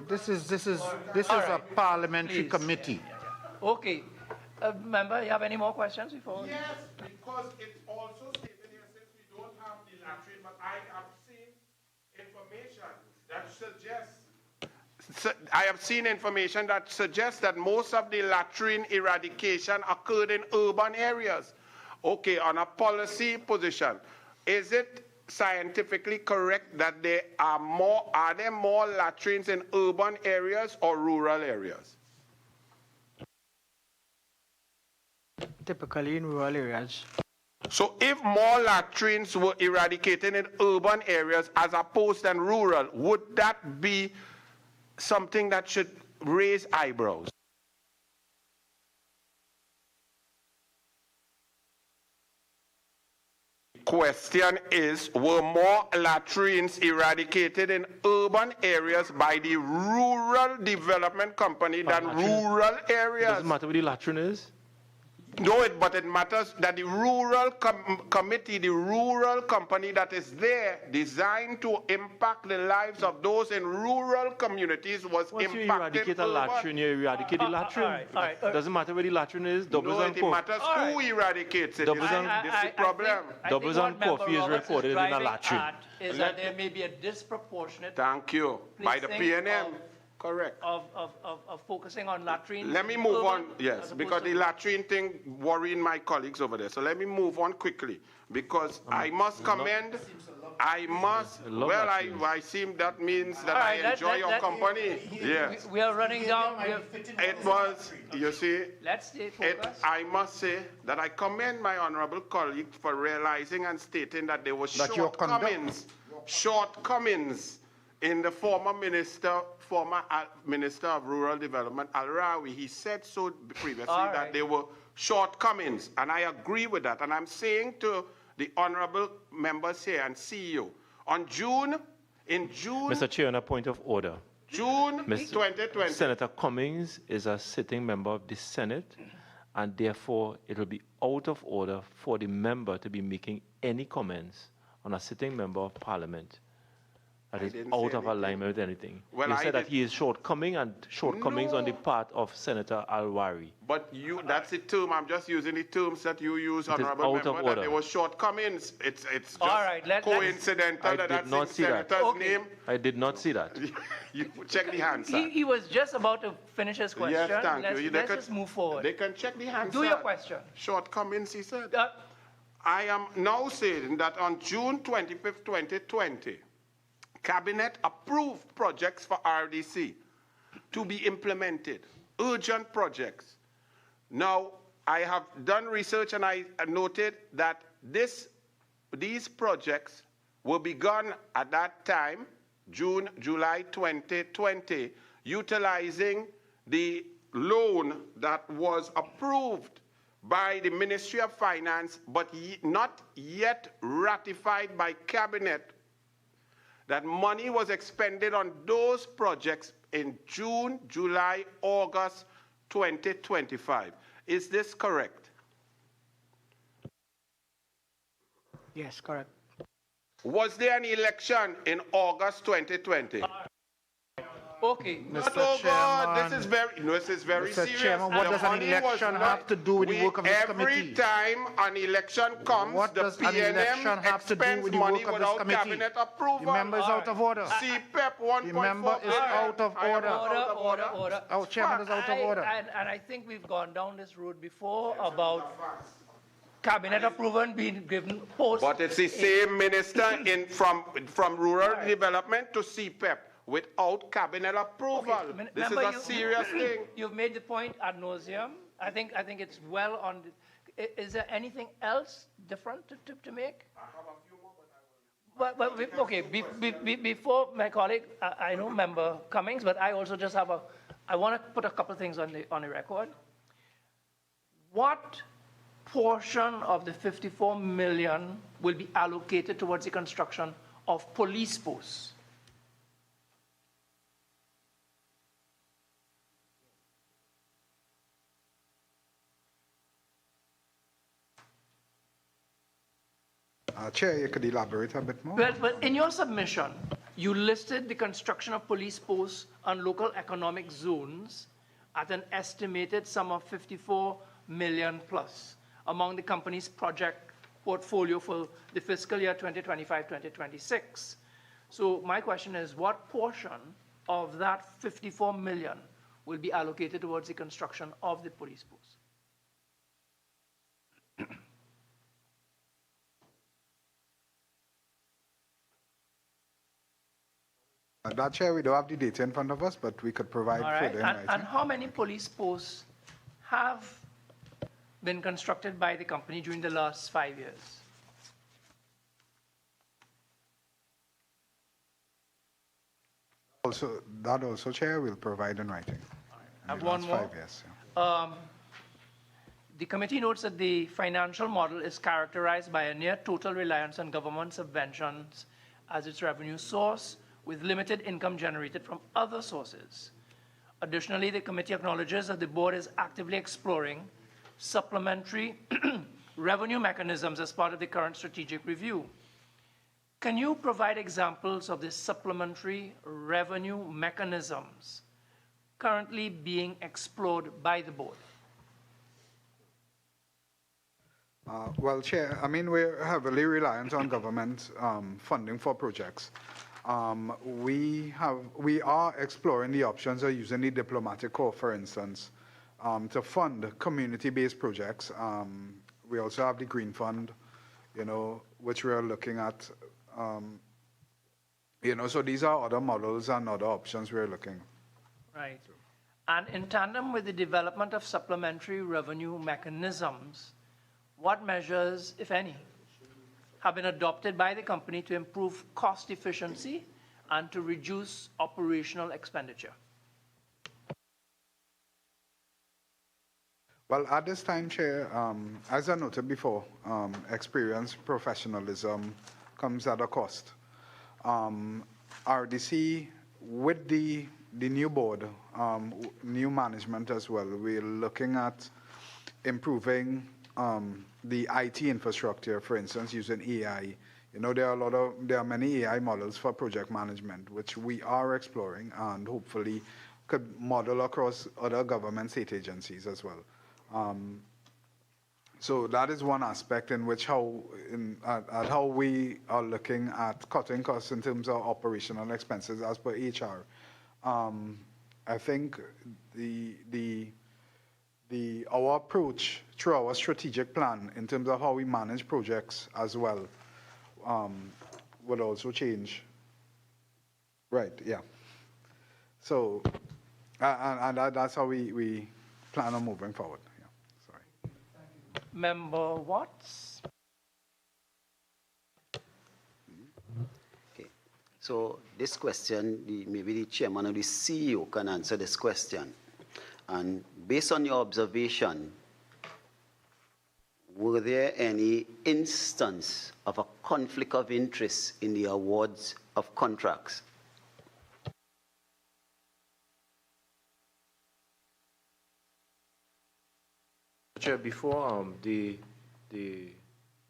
this is a parliamentary committee. Okay. Member, you have any more questions before? Yes, because it's also stated here since we don't have the latrine, but I have seen information that suggests that most of the latrine eradication occurred in urban areas. Okay, on a policy position, is it scientifically correct that there are there more latrines in urban areas or rural areas? Typically in rural areas. So if more latrines were eradicated in urban areas as opposed to rural, would that be something that should raise eyebrows? Question is, were more latrines eradicated in urban areas by the rural development company than rural areas? Doesn't matter what the latrine is? No, but it matters that the rural committee, the rural company that is there designed to impact the lives of those in rural communities was Once you impacted. eradicate a latrine, you eradicate the latrine. Doesn't matter where the latrine is. No, it matters who eradicates it. This is the problem. Doubles on coffee is recorded in a latrine. Is that there may be a disproportionate Thank you. By the placing PNM. Correct. Of focusing on latrines. Let me move on, yes, because the latrine thing worrying my colleagues over there. So let me move on quickly, because I must commend, well, I seem that means that I enjoy your company. Yes. We are running down. It was, you see, Let's stay focused. I must say that I commend my honorable colleague for realizing and stating that there were shortcomings in the former Minister of Rural Development, Al-Rawi. He said so previously that there were shortcomings, and I agree with that. And I'm saying to the honorable members here and CEO, in June... Mr. Chair, on a point of order. June 2020. Senator Cummings is a sitting member of the Senate, and therefore it will be out of order for the member to be making any comments on a sitting member of Parliament. That is out of alignment with anything. Well, you said that he is shortcomings on the part of Senator Al-Wari. But that's the term. I'm just using the terms that you use, honorable member, that there were shortcomings. It's just coincidental that that's the senator's name. I did not see that. You check the hands, sir. He was just about to finish his question. Yes, thank you. Let's just move forward. They can check the hands. Do your question. Shortcomings, he said. I am now saying that on June 25th, 2020, Cabinet approved projects for RDC to be implemented, urgent projects. Now, I have done research and I noted that these projects were begun at that time, July 2020, utilizing the loan that was approved by the Ministry of Finance, but not yet ratified by Cabinet. That money was expended on those projects in June, July, August 2025. Is this correct? Yes, correct. Was there an election in August 2020? Okay. Not Mr. over. Chairman. This is very Mr. serious. Chairman, what The does an money was election not- have to do with the work of this Every committee? time an election comes, What the does an election PNM have to do expends with the money work of this without committee? cabinet approval. The member is out of order. CPEP 1.4 The member is billion. out of I am order. out of Order. Our chairman is out of order. And I think we've gone down this road before about cabinet approval being given post. But it's the same minister from rural development to CPEP without cabinet approval. This is a serious thing. You've made the point ad nauseum. I think it's well on. Is there anything else different to make? Okay, before my colleague, I know Member Cummings, but I also just have I want to put a couple of things on the record. What portion of the 54 million will be allocated towards the construction of police posts? Chair, you could elaborate a bit more? Well, in your submission, you listed the construction of police posts on local economic zones at an estimated sum of 54 million plus among the company's project portfolio for the fiscal year 2025-2026. So my question is, what portion of that 54 million will be allocated towards the construction of the police posts? That, Chair, we don't have the data in front of us, but we could provide All right. further in writing. And how many police posts have been constructed by the company during the last 5 years? That also, Chair, we'll provide in writing. I have In the one last more. 5 years, yeah. The committee notes that the financial model is characterized by a near total reliance on government subventions as its revenue source, with limited income generated from other sources. Additionally, the committee acknowledges that the board is actively exploring supplementary revenue mechanisms as part of the current strategic review. Can you provide examples of the supplementary revenue mechanisms currently being explored by the board? Well, Chair, I mean, we're heavily reliant on government funding for projects. We are exploring the options of using the diplomatic corps, for instance, to fund community-based projects. We also have the Green Fund, which we are looking at. So these are other models and other options we're looking. Right. And in tandem with the development of supplementary revenue mechanisms, what measures, if any, have been adopted by the company to improve cost efficiency and to reduce operational expenditure? Well, at this time, Chair, as I noted before, experience, professionalism comes at a cost. RDC, with the new board, new management as well, we're looking at improving the IT infrastructure, for instance, using AI. There are many AI models for project management, which we are exploring and hopefully could model across other government state agencies as well. So that is one aspect in which how we are looking at cutting costs in terms of operational expenses as per HR. I think our approach through our strategic plan in terms of how we manage projects as well would also change. Right, yeah. So, and that's how we plan on moving forward. Yeah, sorry. Member Watts? Okay. So this question, maybe the chairman or the CEO can answer this question. And based on your observation, were there any instance of a conflict of interest in the awards of contracts? Chair, before the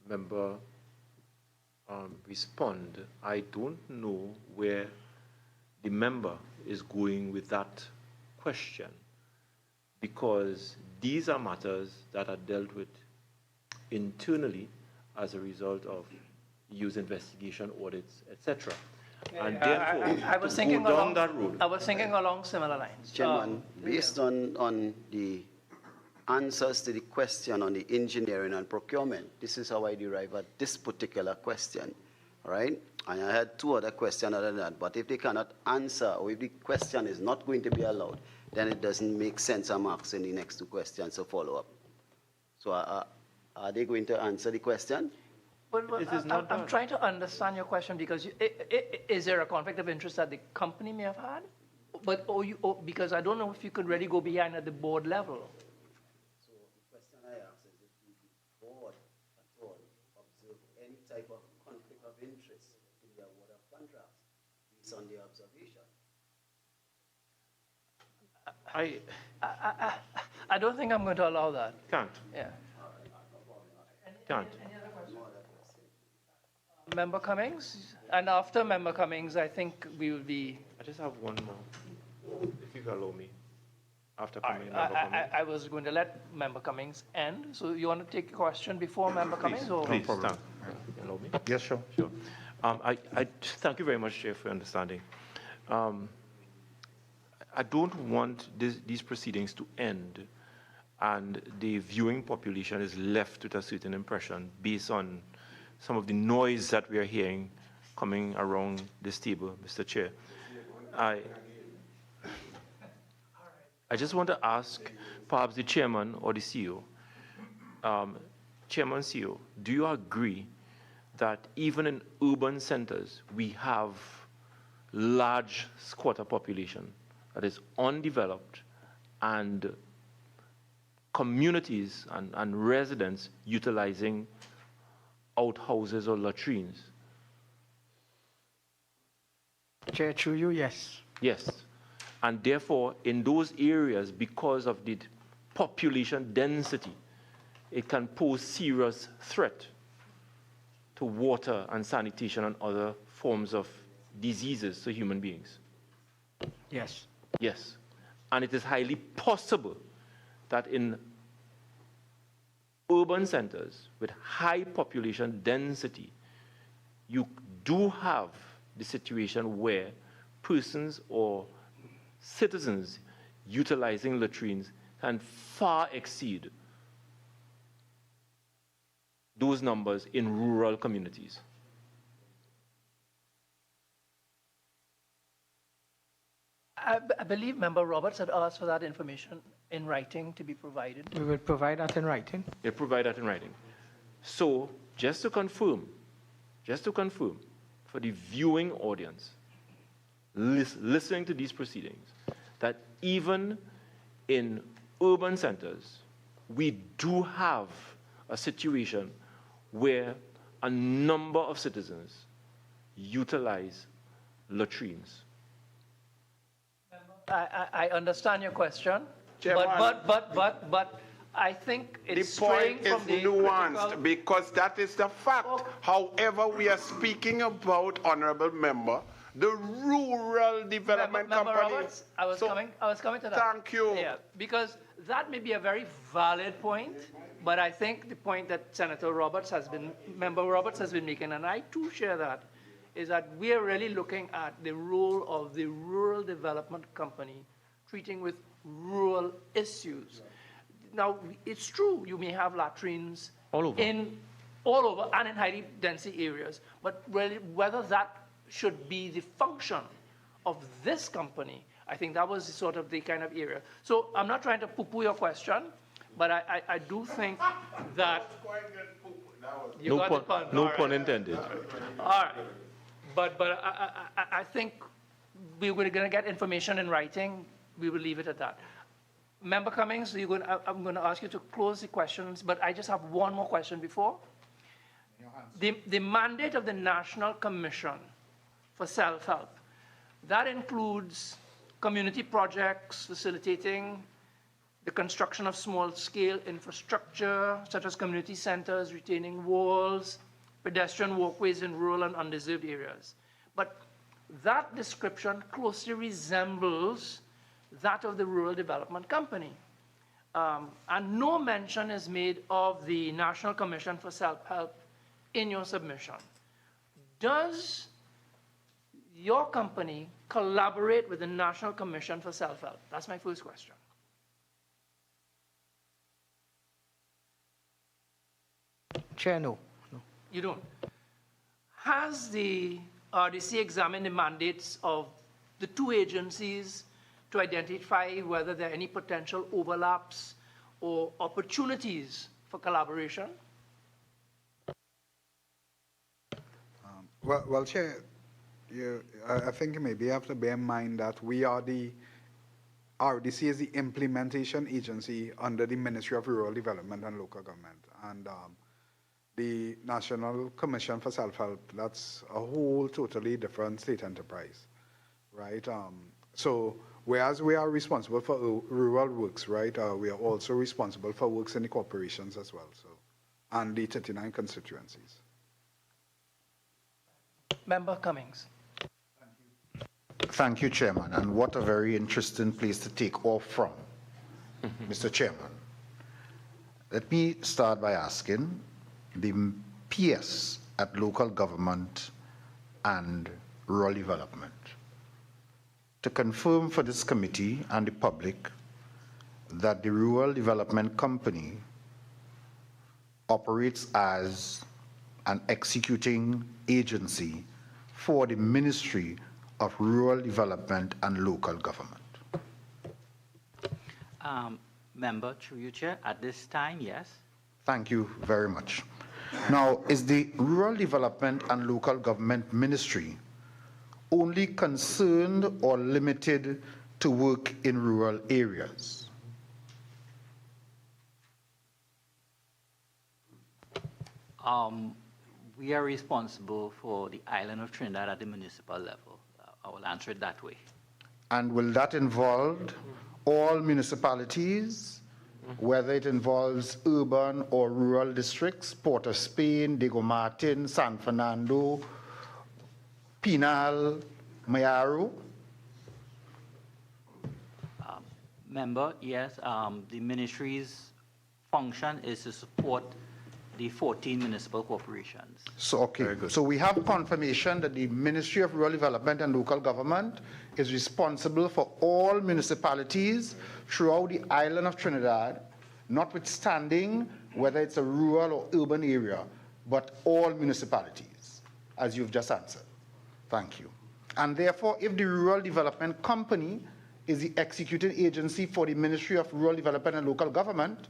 member respond, I don't know where the member is going with that question, because these are matters that are dealt with internally as a result of use investigation audits, etc. And therefore, I was to thinking go down along that road. I was thinking along similar lines. Chairman, based on the answers to the question on the engineering and procurement, this is how I derive at this particular question, all right? And I had two other questions other than that, but if they cannot answer, or if the question is not going to be allowed, then it doesn't make sense I'm asking the next two questions to follow up. So are they going to answer the question? Well, I'm trying to understand your question, because is there a conflict of interest that the company may have had? But because I don't know if you could really go behind at the board level. So the question I asked is if the board at all observed any type of conflict of interest in the award of contracts based on the observation. I don't think I'm going to allow that. Can't. Yeah. Can't. Member Cummings? And after Member Cummings, I think we will be... I just have one more, if you can allow me, after coming in Member Cummings. I was going to let Member Cummings end. So you want to take a question before Member Cummings? Or? Please, thank you. Allow me? Yes, sure. Sure. I thank you very much, Chair, for your understanding. I don't want these proceedings to end and the viewing population is left with a certain impression based on some of the noise that we are hearing coming around this table, Mr. Chair. I just want to ask perhaps the chairman or the CEO, Chairman CEO, do you agree that even in urban centers, we have large squatter population that is undeveloped and communities and residents utilizing outhouses or latrines? Chair, through you, yes. Yes. And therefore, in those areas, because of the population density, it can pose serious threat to water and sanitation and other forms of diseases to human beings. Yes. Yes. And it is highly possible that in urban centers with high population density, you do have the situation where persons or citizens utilizing latrines can far exceed those numbers in rural communities. I believe Member Roberts had asked for that information in writing to be provided. We will provide that in writing. They provide that in writing. So, just to confirm, for the viewing audience, listening to these proceedings, that even in urban centers, we do have a situation where a number of citizens utilize latrines. I understand your question, Chairman, but I think it's the point straying is from the nuanced critical... because that is the fact. However, we are speaking about, honorable member, the rural development Member company. Roberts, I was coming to that. Thank you. Yeah, because that may be a very valid point, but I think the point that Member Roberts has been making, and I too share that, is that we are really looking at the role of the rural development company treating with rural issues. Now, it's true you may have latrines all over and in highly density areas, but really whether that should be the function of this company, I think that was sort of the kind of area. So I'm not trying to poo-poo your question, but I do think that... No pun intended. All right. But I think we're going to get information in writing. We will leave it at that. Member Cummings, I'm going to ask you to close the questions, but I just have one more question before. The mandate of the National Commission for Self-Help, that includes community projects facilitating the construction of small-scale infrastructure, such as community centers, retaining walls, pedestrian walkways in rural and undeserved areas. But that description closely resembles that of the Rural Development Company. And no mention is made of the National Commission for Self-Help in your submission. Does your company collaborate with the National Commission for Self-Help? That's my first question. Chair, no. You don't. Has the RDC examined the mandates of the two agencies to identify whether there are any potential overlaps or opportunities for collaboration? Well, Chair, I think maybe you have to bear in mind that we are RDC is the implementation agency under the Ministry of Rural Development and Local Government. And the National Commission for Self-Help, that's a whole totally different state enterprise, right? So whereas we are responsible for rural works, right, we are also responsible for works in the corporations as well, so, and the 39 constituencies. Member Cummings. Thank you, Chairman. And what a very interesting place to take off from, Mr. Chairman. Let me start by asking the PS at local government and rural development to confirm for this committee and the public that the Rural Development Company operates as an executing agency for the Ministry of Rural Development and Local Government. Member, through you, Chair, at this time, yes. Thank you very much. Now, is the Rural Development and Local Government Ministry only concerned or limited to work in rural areas? We are responsible for the island of Trinidad at the municipal level. I will answer it that way. And will that involve all municipalities, whether it involves urban or rural districts, Port of Spain, Diego Martin, San Fernando, Pinal, Mayaro? Member, yes, the ministry's function is to support the 14 municipal corporations. So, okay, so we have confirmation that the Ministry of Rural Development and Local Government is responsible for all municipalities throughout the island of Trinidad, notwithstanding whether it's a rural or urban area, but all municipalities, as you've just answered. Thank you. And therefore, if the Rural Development Company is the executing agency for the Ministry of Rural Development and Local Government,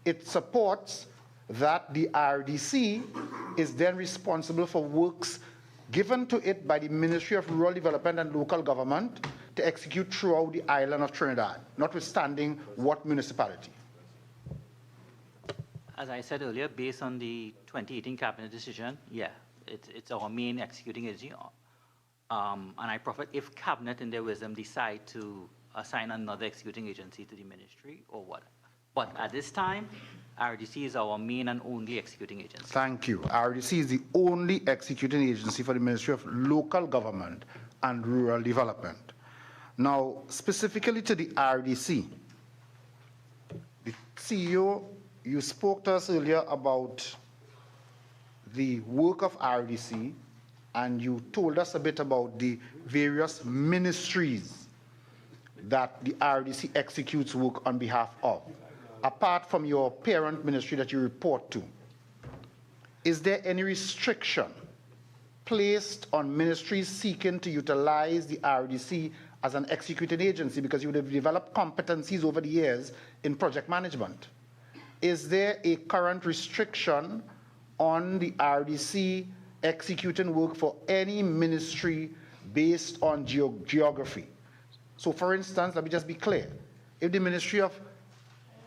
it supports that the RDC is then responsible for works given to it by the Ministry of Rural Development and Local Government to execute throughout the island of Trinidad, notwithstanding what municipality. As I said earlier, based on the 2018 cabinet decision, yeah, it's our main executing agency. And I profit if cabinet in their wisdom decide to assign another executing agency to the ministry or what. But at this time, RDC is our main and only executing agency. Thank you. RDC is the only executing agency for the Ministry of Local Government and Rural Development. Now, specifically to the RDC, the CEO, you spoke to us earlier about the work of RDC, and you told us a bit about the various ministries that the RDC executes work on behalf of, apart from your parent ministry that you report to. Is there any restriction placed on ministries seeking to utilize the RDC as an executing agency, because you would have developed competencies over the years in project management? Is there a current restriction on the RDC executing work for any ministry based on geography? So for instance, let me just be clear. If the Ministry of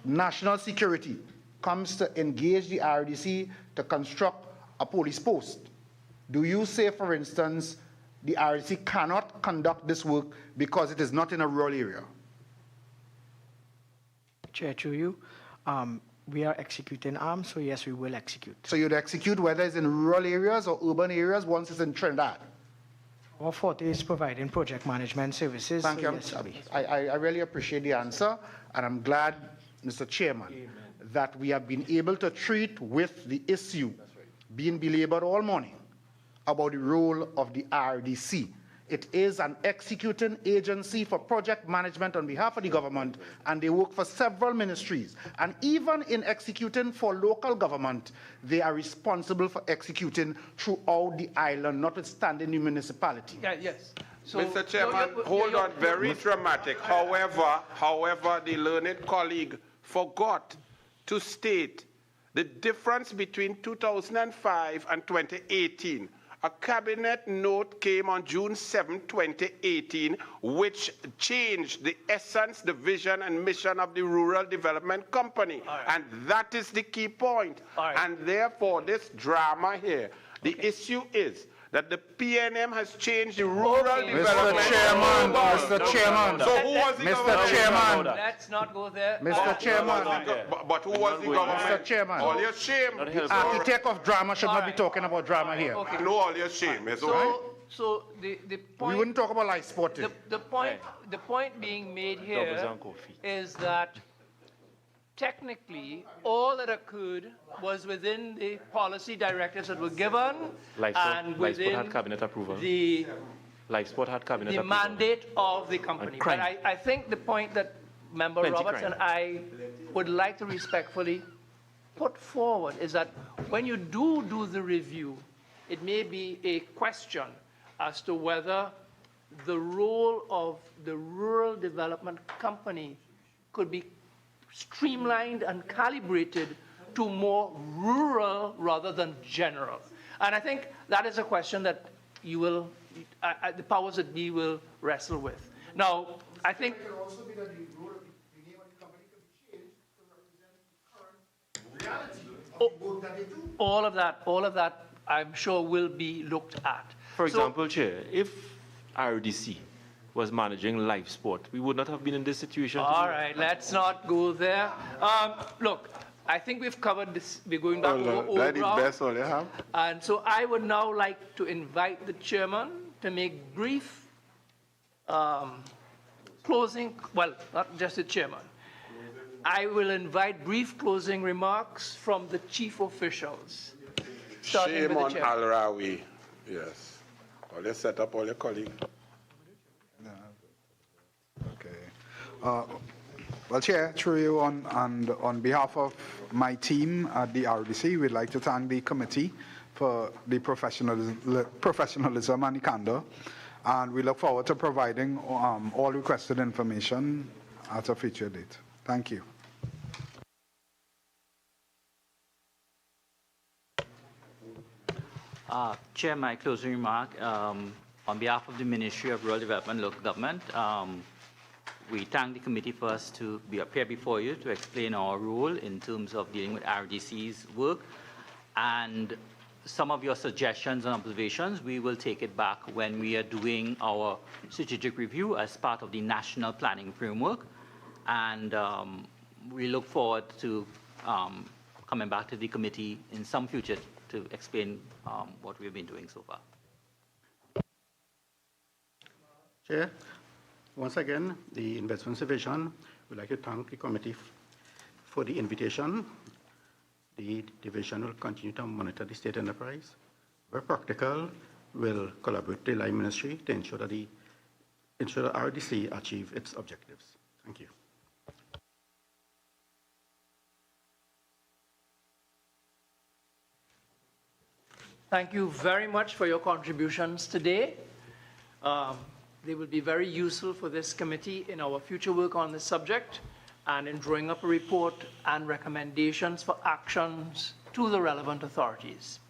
National Security comes to engage the RDC to construct a police post, do you say, for instance, the RDC cannot conduct this work because it is not in a rural area? Chair, through you, we are executing arms, so yes, we will execute. So you'd execute whether it's in rural areas or urban areas once it's in Trinidad? Our forte is providing project management services. Thank so you. yes, we- I really appreciate the answer, and I'm glad, Mr. Chairman, that we have been able to treat with the issue being belabored all morning about the role of the RDC. It is an executing agency for project management on behalf of the government, and they work for several ministries. And even in executing for local government, they are responsible for executing throughout the island, notwithstanding the municipality. Yeah, yes. So, Mr. Chairman, hold on, very dramatic. However, the learned colleague forgot to state the difference between 2005 and 2018. A cabinet note came on June 7, 2018, which changed the essence, the vision, and mission of the Rural Development Company. Right. And that is the key point. Right. And therefore, this drama here, the issue is that the PNM has changed the rural development. Mr. Chairman. So who was the Mr. Chairman. Let's not go there. Mr. Chairman. But who was the government? Mr. Chairman. All your shame. The architect of drama should not be talking about drama here. Okay. No, all your shame. It's all right. So the point... We wouldn't talk about live sporting. The point being made here is that technically, all that occurred was within the policy directives that were given and within had cabinet approval. the approval. mandate of the company. But I think the point that Member Roberts and I would like to respectfully put forward is that when you do the review, it may be a question as to whether the role of the Rural Development Company could be streamlined and calibrated to more rural rather than general. And I think that is a question that you will, the powers that be will wrestle with. Now, I think... It could also be that the role of the name of the company could be changed to represent the current reality of the work that they do. All of that, I'm sure, will be looked at. For example, Chair, if RDC was managing live sport, we would not have been in this situation. All right, let's not go there. Look, I think we've covered this. We're going back over best all you have. And so I would now like to invite the chairman to make brief closing, well, not just the chairman. I will invite brief closing remarks from the chief officials. Shame on Al Rawi. Yes. All your set up, all your colleagues. Well, Chair, through you on behalf of my team at the RDC, we'd like to thank the committee for the professionalism and the candor, and we look forward to providing all requested information at a future date. Thank you. Chair, my closing remark, on behalf of the Ministry of Rural Development and Local Government, we thank the committee for us to appear before you to explain our role in terms of dealing with RDC's work. And some of your suggestions and observations, we will take it back when we are doing our strategic review as part of the national planning framework. And we look forward to coming back to the committee in some future to explain what we've been doing so far. Chair, once again, the Investment Division would like to thank the committee for the invitation. The division will continue to monitor the state enterprise. Where practical, will collaborate with the Line Ministry to ensure that RDC achieve its objectives. Thank you. Thank you very much for your contributions today. They will be very useful for this committee in our future work on this subject and in drawing up a report and recommendations for actions to the relevant authorities.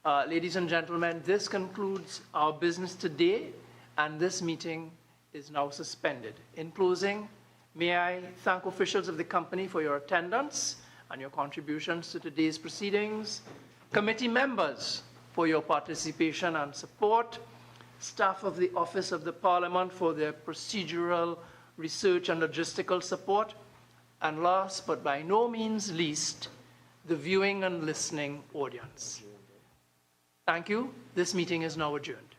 Ladies and gentlemen, this concludes our business today, and this meeting is now suspended. In closing, may I thank officials of the company for your attendance and your contributions to today's proceedings, committee members for your participation and support, staff of the Office of the Parliament for their procedural, research and logistical support, and last but by no means least, the viewing and listening audience. Thank you. This meeting is now adjourned.